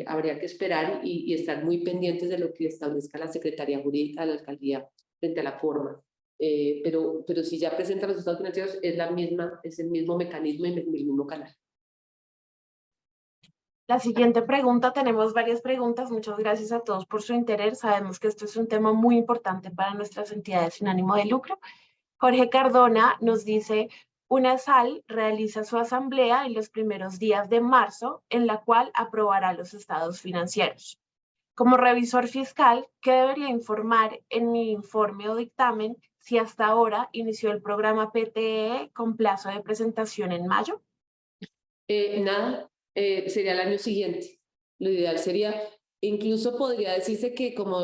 habría que esperar y estar muy pendientes de lo que establezca la Secretaría Jurídica de la Alcaldía frente a la forma. Pero si ya presentan los estados financieros es el mismo mecanismo y el mismo canal. La siguiente pregunta, tenemos varias preguntas. Muchas gracias a todos por su interés. Sabemos que esto es un tema muy importante para nuestras entidades sin ánimo de lucro. Jorge Cardona nos dice, una SAL realiza su asamblea en los primeros días de marzo, en la cual aprobará los estados financieros. Como revisor fiscal, ¿qué debería informar en mi informe o dictamen si hasta ahora inició el programa PTE con plazo de presentación en mayo? Nada, sería el año siguiente. Lo ideal sería, incluso podría decirse que como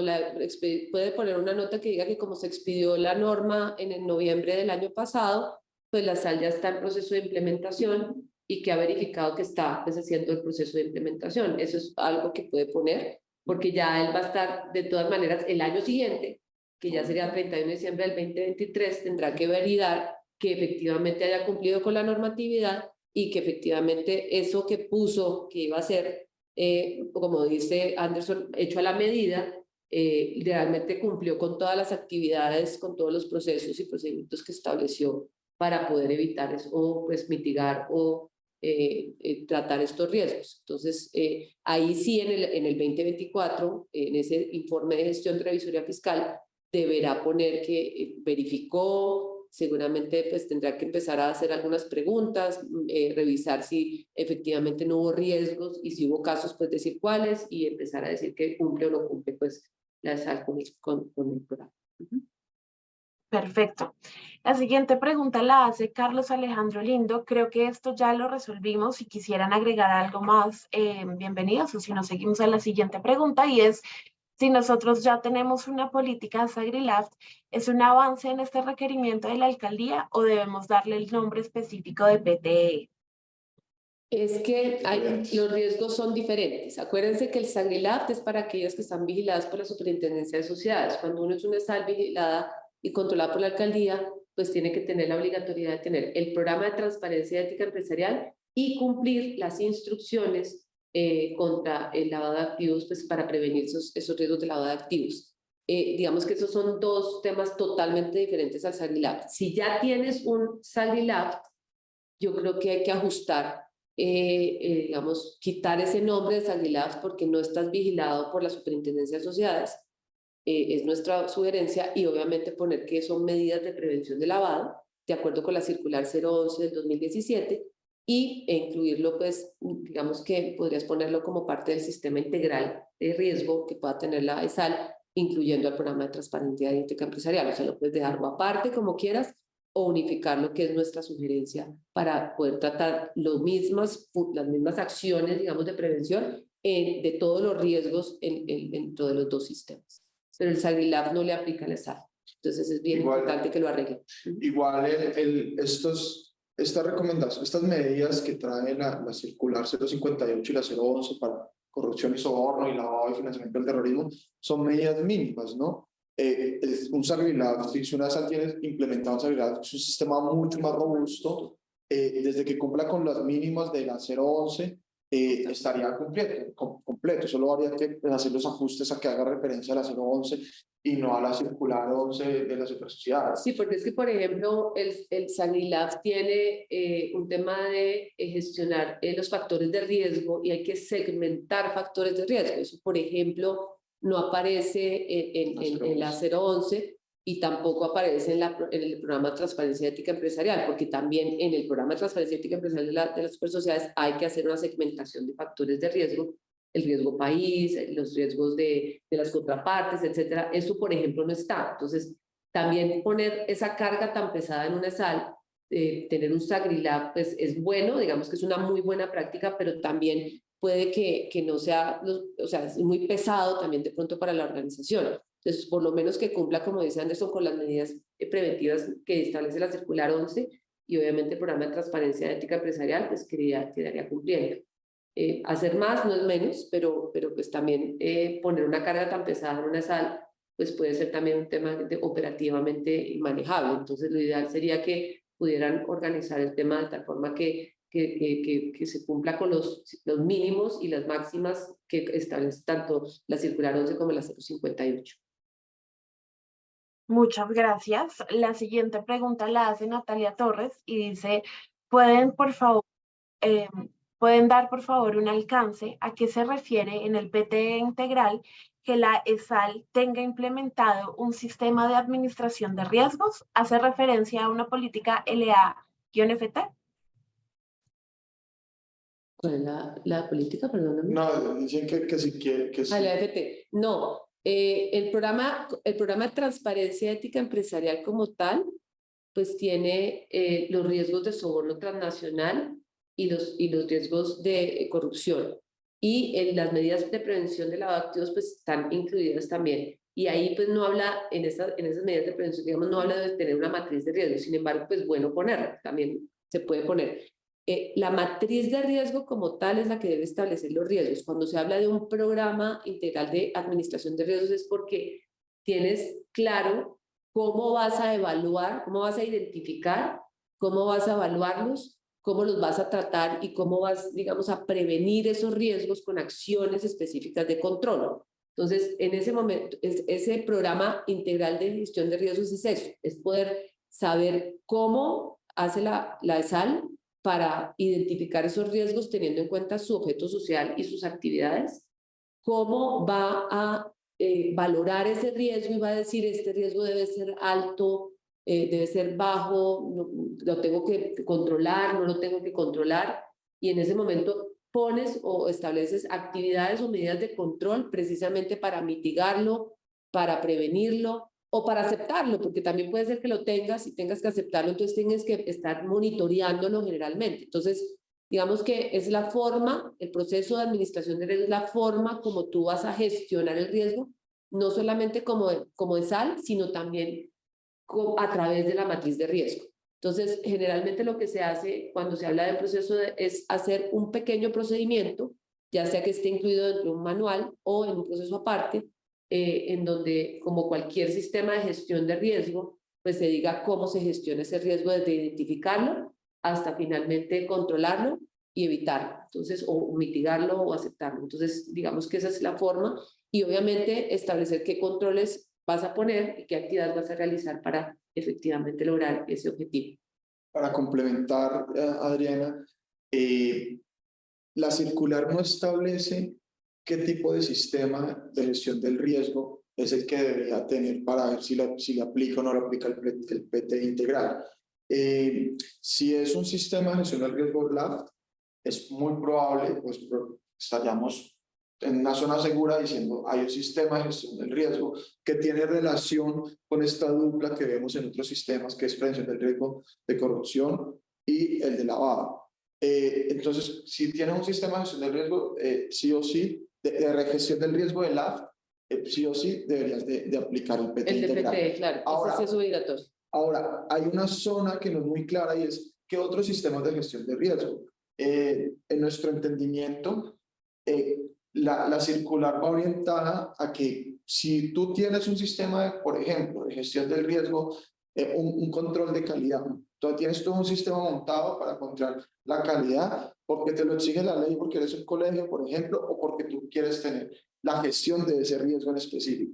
puede poner una nota que diga que como se expidió la norma en el noviembre del año pasado, pues la SAL ya está en proceso de implementación y que ha verificado que está pues, haciendo el proceso de implementación. Eso es algo que puede poner, porque ya él va a estar de todas maneras el año siguiente, que ya sería 31 de diciembre del 2023, tendrá que validar que efectivamente haya cumplido con la normatividad y que efectivamente eso que puso que iba a ser, como dice Anderson, hecho a la medida, realmente cumplió con todas las actividades, con todos los procesos y procedimientos que estableció para poder evitar eso, o pues mitigar o tratar estos riesgos. Entonces, ahí sí en el 2024, en ese informe de gestión de revisoría fiscal, deberá poner que verificó, seguramente pues tendrá que empezar a hacer algunas preguntas, revisar si efectivamente no hubo riesgos y si hubo casos pues decir cuáles y empezar a decir que cumple o no cumple pues la SAL con el programa. Perfecto. La siguiente pregunta la hace Carlos Alejandro Lindo. Creo que esto ya lo resolvimos. Si quisieran agregar algo más, bienvenidos. O si no, seguimos a la siguiente pregunta y es, si nosotros ya tenemos una política SAGRILAF, ¿es un avance en este requerimiento de la alcaldía o debemos darle el nombre específico de PTE? Es que los riesgos son diferentes. Acuérdense que el SAGRILAF es para aquellas que están vigiladas por la Superintendencia de Sociedades. Cuando uno es una SAL vigilada y controlada por la alcaldía, pues tiene que tener la obligatoriedad de tener el programa de transparencia ética empresarial y cumplir las instrucciones contra el lavado de activos, pues para prevenir esos riesgos de lavado de activos. Digamos que esos son dos temas totalmente diferentes al SAGRILAF. Si ya tienes un SAGRILAF, yo creo que hay que ajustar, digamos, quitar ese nombre de SAGRILAF porque no estás vigilado por la Superintendencia de Sociedades. Es nuestra sugerencia y obviamente poner que son medidas de prevención de lavado, de acuerdo con la circular 011 del 2017, e incluirlo, pues, digamos que podrías ponerlo como parte del sistema integral de riesgo que pueda tener la ESAL, incluyendo el programa de transparencia ética empresarial. O sea, lo puedes dejarlo aparte como quieras o unificar lo que es nuestra sugerencia para poder tratar las mismas acciones, digamos, de prevención de todos los riesgos dentro de los dos sistemas. Pero el SAGRILAF no le aplica al ESAL. Entonces es bien importante que lo arreglen. Igual estas recomendaciones, estas medidas que trae la circular 058 y la 011 para corrupción y soborno y lavado y financiamiento del terrorismo son medidas mínimas, ¿no? Un SAGRILAF, si una SAL tiene implementado un SAGRILAF, es un sistema mucho más robusto, desde que cumpla con las mínimas de la 011, estaría completo, solo habría que hacer los ajustes a que haga referencia a la 011 y no a la circular 11 de las otras sociedades. Sí, porque es que, por ejemplo, el SAGRILAF tiene un tema de gestionar los factores de riesgo y hay que segmentar factores de riesgo. Eso, por ejemplo, no aparece en la 011 y tampoco aparece en el programa de transparencia ética empresarial, porque también en el programa de transparencia ética empresarial de las supersociedades hay que hacer una segmentación de factores de riesgo, el riesgo país, los riesgos de las contrapartes, etcétera. Eso, por ejemplo, no está. Entonces, también poner esa carga tan pesada en una SAL, tener un SAGRILAF, pues es bueno, digamos que es una muy buena práctica, pero también puede que no sea, o sea, es muy pesado también de pronto para la organización. Entonces, por lo menos que cumpla, como dice Anderson, con las medidas preventivas que establece la circular 11 y obviamente el programa de transparencia ética empresarial pues quedaría cumpliendo. Hacer más no es menos, pero pues también poner una carga tan pesada en una sal pues puede ser también un tema operativamente manejable. Entonces lo ideal sería que pudieran organizar el tema de tal forma que se cumpla con los mínimos y las máximas que establece tanto la circular 11 como la 058. Muchas gracias. La siguiente pregunta la hace Natalia Torres y dice, ¿pueden dar por favor un alcance a qué se refiere en el PTE integral que la ESAL tenga implementado un sistema de administración de riesgos? ¿Hace referencia a una política LA-FT? ¿Cuál es la política? Perdóname. No, dicen que sí quiere, que sí. La FT. No, el programa de transparencia ética empresarial como tal, pues tiene los riesgos de soborno transnacional y los riesgos de corrupción. Y las medidas de prevención de lavado de activos pues están incluidas también. Y ahí pues no habla, en esas medidas de prevención, digamos, no habla de tener una matriz de riesgo. Sin embargo, pues bueno ponerla, también se puede poner. La matriz de riesgo como tal es la que debe establecer los riesgos. Cuando se habla de un programa integral de administración de riesgos es porque tienes claro cómo vas a evaluar, cómo vas a identificar, cómo vas a evaluarlos, cómo los vas a tratar y cómo vas, digamos, a prevenir esos riesgos con acciones específicas de control. Entonces, en ese momento, ese programa integral de gestión de riesgos es eso, es poder saber cómo hace la ESAL para identificar esos riesgos teniendo en cuenta su objeto social y sus actividades, cómo va a valorar ese riesgo y va a decir este riesgo debe ser alto, debe ser bajo, lo tengo que controlar, no lo tengo que controlar, y en ese momento pones o estableces actividades o medidas de control precisamente para mitigarlo, para prevenirlo o para aceptarlo, porque también puede ser que lo tengas y tengas que aceptarlo, entonces tienes que estar monitoreándolo generalmente. Entonces, digamos que es la forma, el proceso de administración de riesgo es la forma como tú vas a gestionar el riesgo, no solamente como ESAL, sino también a través de la matriz de riesgo. Entonces, generalmente lo que se hace cuando se habla del proceso es hacer un pequeño procedimiento, ya sea que esté incluido dentro de un manual o en un proceso aparte, en donde, como cualquier sistema de gestión de riesgo, pues se diga cómo se gestiona ese riesgo desde identificarlo hasta finalmente controlarlo y evitarlo, entonces, o mitigarlo o aceptarlo. Entonces, digamos que esa es la forma y obviamente establecer qué controles vas a poner y qué actividades vas a realizar para efectivamente lograr ese objetivo. Para complementar, Adriana, la circular no establece qué tipo de sistema de gestión del riesgo es el que debería tener para ver si le aplica o no le aplica el PT integral. Si es un sistema de gestión del riesgo LAFT, es muy probable, pues estaríamos en una zona segura diciendo hay un sistema de gestión del riesgo que tiene relación con esta dupla que vemos en otros sistemas, que es prevención del riesgo de corrupción y el de lavado. Entonces, si tienes un sistema de gestión del riesgo, sí o sí, de gestión del riesgo de LAFT, sí o sí deberías de aplicar el PT integral. El DPT, claro, ahora, ese es obligatorio. Ahora, hay una zona que no es muy clara y es ¿qué otros sistemas de gestión de riesgo? En nuestro entendimiento, la circular va orientada a que si tú tienes un sistema, por ejemplo, de gestión del riesgo, un control de calidad, tú tienes todo un sistema montado para controlar la calidad porque te lo exige la ley, porque eres un colegio, por ejemplo, o porque tú quieres tener la gestión de ese riesgo en específico.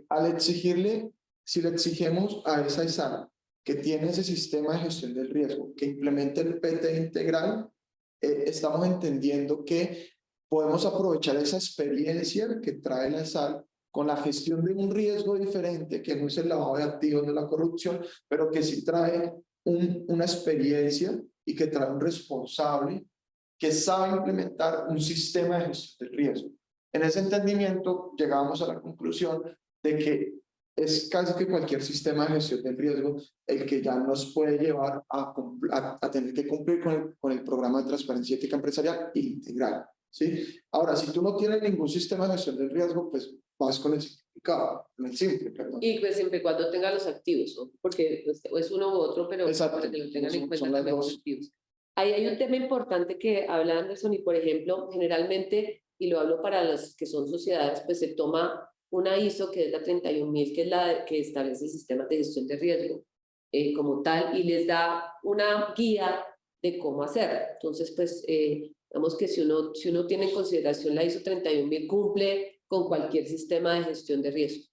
Al exigirle, si le exigimos a esa ESAL que tiene ese sistema de gestión del riesgo, que implemente el PT integral, estamos entendiendo que podemos aprovechar esa experiencia que trae la ESAL con la gestión de un riesgo diferente, que no es el lavado de activos, no es la corrupción, pero que sí trae una experiencia y que trae un responsable que sabe implementar un sistema de gestión del riesgo. En ese entendimiento llegamos a la conclusión de que es casi que cualquier sistema de gestión del riesgo el que ya nos puede llevar a tener que cumplir con el programa de transparencia ética empresarial integral, ¿sí? Ahora, si tú no tienes ningún sistema de gestión del riesgo, pues vas con el simplificado, en el simple, perdón. Y pues siempre y cuando tenga los activos, ¿no? Porque pues, o es uno u otro, pero Exacto. para que lo tengan en Son cuenta las también los dos. activos. Ahí hay un tema importante que habla Anderson y, por ejemplo, generalmente, y lo hablo para las que son sociedades, pues se toma una ISO que es la 31.000, que es la que establece sistemas de gestión de riesgo como tal, y les da una guía de cómo hacer. Entonces, pues, digamos que si uno tiene en consideración la ISO 31.000, cumple con cualquier sistema de gestión de riesgo.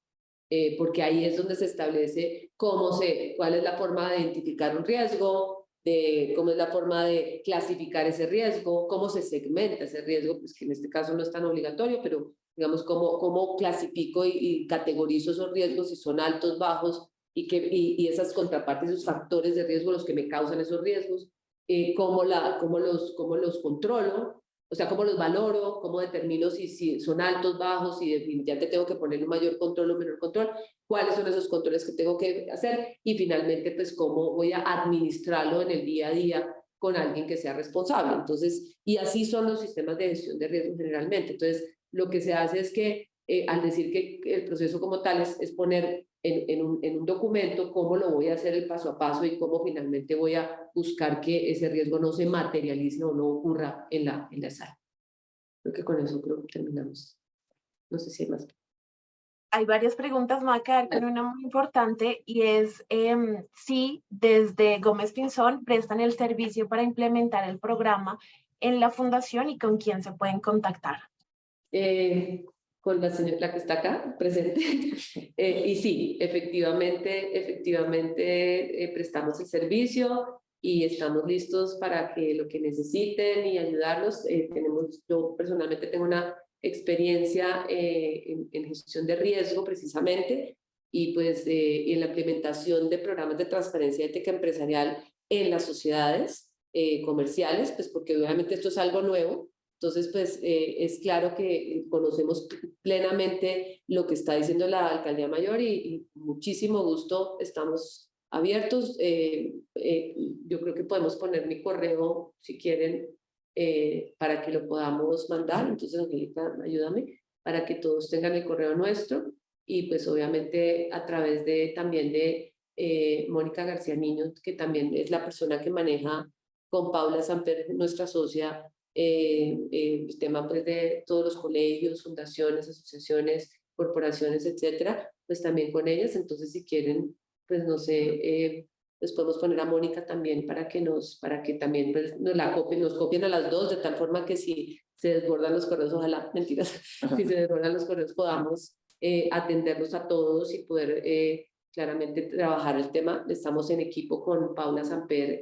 Porque ahí es donde se establece cuál es la forma de identificar un riesgo, de cómo es la forma de clasificar ese riesgo, cómo se segmenta ese riesgo, pues que en este caso no es tan obligatorio, pero digamos cómo clasifico y categorizo esos riesgos, si son altos, bajos, y esas contrapartes, esos factores de riesgo, los que me causan esos riesgos, cómo los controlo. O sea, cómo los valoro, cómo determino si son altos, bajos, si definitivamente tengo que ponerle un mayor control o menor control, cuáles son esos controles que tengo que hacer y finalmente, pues, cómo voy a administrarlo en el día a día con alguien que sea responsable. Entonces, y así son los sistemas de gestión de riesgo generalmente. Entonces, lo que se hace es que al decir que el proceso como tal es poner en un documento cómo lo voy a hacer el paso a paso y cómo finalmente voy a buscar que ese riesgo no se materialice o no ocurra en la sala. Creo que con eso terminamos. No sé si hay más. Hay varias preguntas, me voy a quedar con una muy importante y es si desde Gómez Pinzón prestan el servicio para implementar el programa en la fundación y con quién se pueden contactar. Con la señora que está acá presente. Y sí, efectivamente prestamos el servicio y estamos listos para que lo que necesiten y ayudarlos. Yo personalmente tengo una experiencia en gestión de riesgo precisamente y pues en la implementación de programas de transparencia ética empresarial en las sociedades comerciales, pues porque obviamente esto es algo nuevo. Entonces, pues es claro que conocemos plenamente lo que está diciendo la Alcaldía Mayor y muchísimo gusto estamos abiertos. Yo creo que podemos poner mi correo si quieren para que lo podamos mandar. Entonces, Angélica, ayúdame para que todos tengan el correo nuestro y pues obviamente a través también de Mónica García Niño, que también es la persona que maneja con Paula Samper, nuestra socia, el tema pues de todos los colegios, fundaciones, asociaciones, corporaciones, etcétera, pues también con ellas. Entonces, si quieren, pues no sé, les podemos poner a Mónica también para que también pues, nos copien a las dos, de tal forma que si se desbordan los correos, ojalá, mentiras, si se desbordan los correos podamos atenderlos a todos y poder claramente trabajar el tema. Estamos en equipo con Paula Samper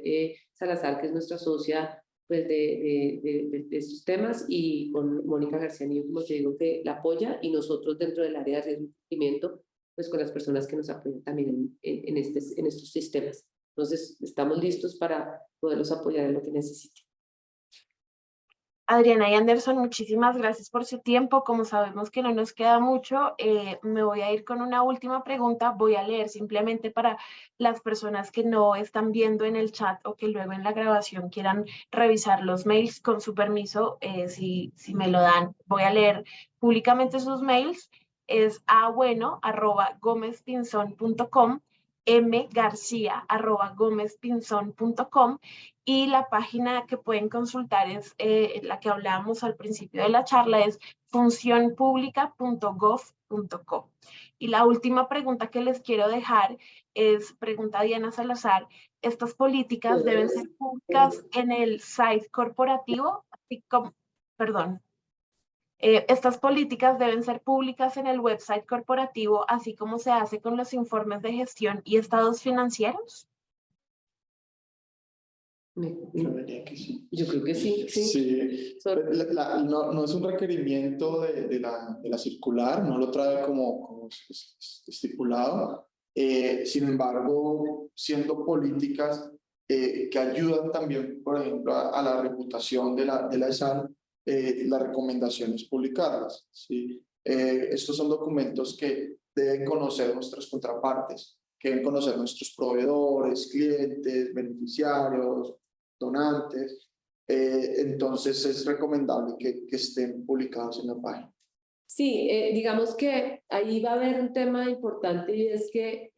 Salazar, que es nuestra socia pues de estos temas, y con Mónica García Niño, como te digo, que la apoya, y nosotros dentro del área de riesgo y cumplimiento, pues con las personas que nos apoyan también en estos sistemas. Entonces, estamos listos para poderlos apoyar en lo que necesiten. Adriana y Anderson, muchísimas gracias por su tiempo. Como sabemos que no nos queda mucho, me voy a ir con una última pregunta. Voy a leer simplemente para las personas que no están viendo en el chat o que luego en la grabación quieran revisar los mails. Con su permiso, si me lo dan, voy a leer públicamente sus mails. Es abueno@gomezpinzon.com, mgarcia@gomezpinzon.com, y la página que pueden consultar es la que hablábamos al principio de la charla, es funcionpublica.gov.co. Y la última pregunta que les quiero dejar es, pregunta Diana Salazar, ¿estas políticas deben ser públicas en el site corporativo? Así como, perdón. Estas políticas deben ser públicas en el website corporativo, así como se hace con los informes de gestión y estados financieros. Yo creo que sí. Sí. No es un requerimiento de la circular, no lo trae como estipulado. Sin embargo, siendo políticas que ayudan también, por ejemplo, a la reputación de la ESAL, la recomendación es publicarlas, ¿sí? Estos son documentos que deben conocer nuestras contrapartes, que deben conocer nuestros proveedores, clientes, beneficiarios, donantes. Entonces es recomendable que estén publicados en la página. Sí, digamos que ahí va a haber un tema importante y es que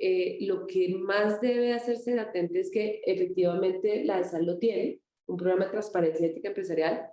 lo que más debe hacerse latente es que efectivamente la ESAL lo tiene, un programa de transparencia ética empresarial.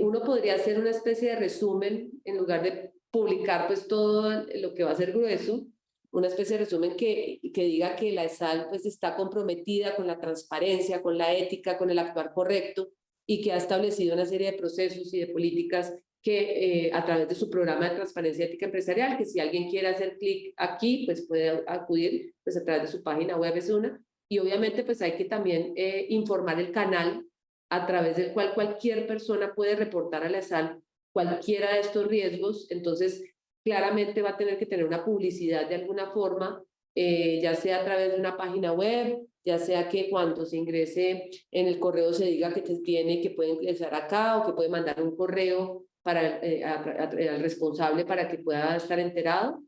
Uno podría hacer una especie de resumen en lugar de publicar pues todo lo que va a ser grueso, una especie de resumen que diga que la ESAL pues está comprometida con la transparencia, con la ética, con el actuar correcto y que ha establecido una serie de procesos y de políticas que a través de su programa de transparencia ética empresarial, que si alguien quiere hacer clic aquí, pues puede acudir pues a través de su página web, es una, y obviamente pues hay que también informar el canal a través del cual cualquier persona puede reportar a la ESAL cualquiera de estos riesgos. Entonces claramente va a tener que tener una publicidad de alguna forma, ya sea a través de una página web, ya sea que cuando se ingrese en el correo se diga que que puede ingresar acá o que puede mandar un correo para al responsable para que pueda estar enterado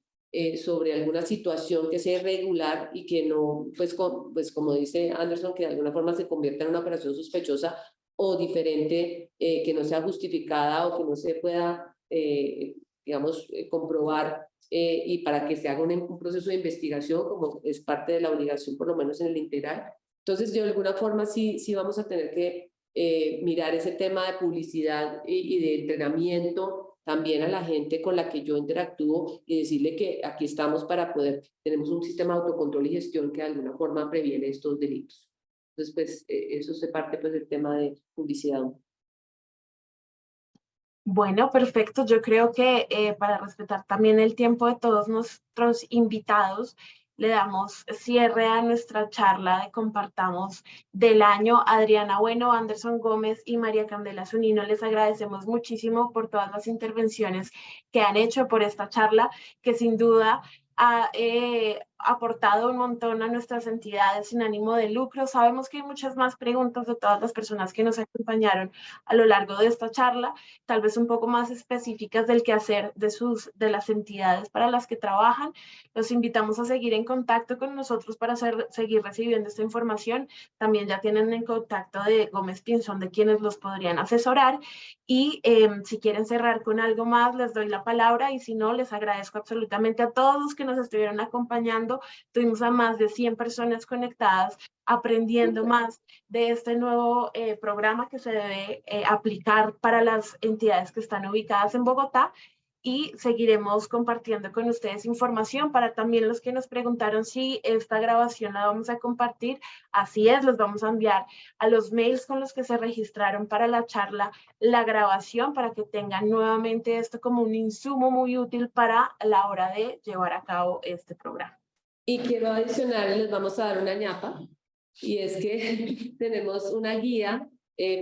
sobre alguna situación que sea irregular y que no, pues como dice Anderson, que de alguna forma se convierta en una operación sospechosa o diferente, que no sea justificada o que no se pueda, digamos, comprobar, y para que se haga un proceso de investigación, como es parte de la obligación, por lo menos en el integral. Entonces, de alguna forma sí vamos a tener que mirar ese tema de publicidad y de entrenamiento también a la gente con la que yo interactúo y decirle que aquí estamos para tenemos un sistema de autocontrol y gestión que de alguna forma previene estos delitos. Entonces, pues, eso se parte pues del tema de publicidad. Bueno, perfecto. Yo creo que para respetar también el tiempo de todos nuestros invitados, le damos cierre a nuestra charla de Compartamos del año. Adriana Bueno, Anderson Gómez y María Candela Zunino, les agradecemos muchísimo por todas las intervenciones que han hecho por esta charla, que sin duda ha aportado un montón a nuestras entidades sin ánimo de lucro. Sabemos que hay muchas más preguntas de todas las personas que nos acompañaron a lo largo de esta charla, tal vez un poco más específicas del quehacer de las entidades para las que trabajan. Los invitamos a seguir en contacto con nosotros para seguir recibiendo esta información. También ya tienen el contacto de Gómez Pinzón, de quienes los podrían asesorar. Y si quieren cerrar con algo más, les doy la palabra, y si no, les agradezco absolutamente a todos los que nos estuvieron acompañando. Tuvimos a más de 100 personas conectadas aprendiendo más de este nuevo programa que se debe aplicar para las entidades que están ubicadas en Bogotá, y seguiremos compartiendo con ustedes información. Para también los que nos preguntaron si esta grabación la vamos a compartir, así es, les vamos a enviar a los mails con los que se registraron para la charla la grabación, para que tengan nuevamente esto como un insumo muy útil para la hora de llevar a cabo este programa. Y quiero adicionar, les vamos a dar una ñapa, y es que tenemos una guía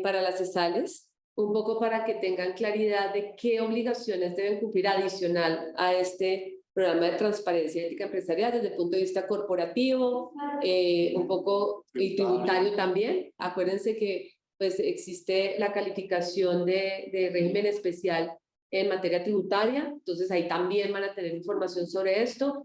para las ESALes, un poco para que tengan claridad de qué obligaciones deben cumplir adicional a este programa de transparencia ética empresarial desde el punto de vista corporativo, un poco y tributario también. Acuérdense que pues existe la calificación de régimen especial en materia tributaria, entonces ahí también van a tener información sobre esto.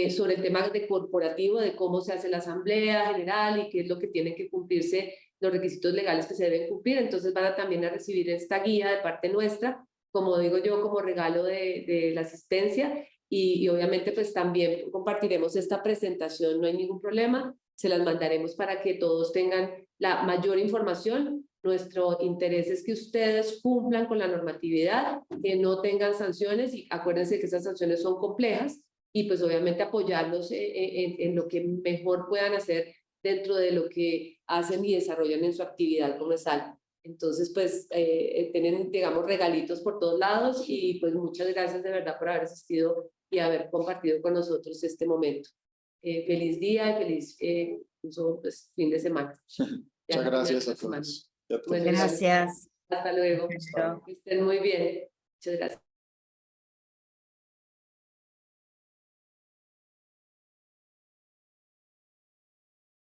Sobre el tema de corporativo, de cómo se hace la asamblea general y qué es lo que tiene que cumplirse, los requisitos legales que se deben cumplir. Entonces van a también a recibir esta guía de parte nuestra, como digo yo, como regalo de la asistencia, y obviamente pues también compartiremos esta presentación, no hay ningún problema, se las mandaremos para que todos tengan la mayor información. Nuestro interés es que ustedes cumplan con la normatividad, que no tengan sanciones, y acuérdense que esas sanciones son complejas, y pues obviamente apoyarlos en lo que mejor puedan hacer dentro de lo que hacen y desarrollan en su actividad como ESAL. Entonces, pues tienen, digamos, regalitos por todos lados, y pues muchas gracias de verdad por haber asistido y haber compartido con nosotros este momento. Feliz día y feliz pues, fin de semana. Muchas gracias a todos. Bueno, Gracias. hasta luego. Chao. Que estén muy bien. Muchas gracias.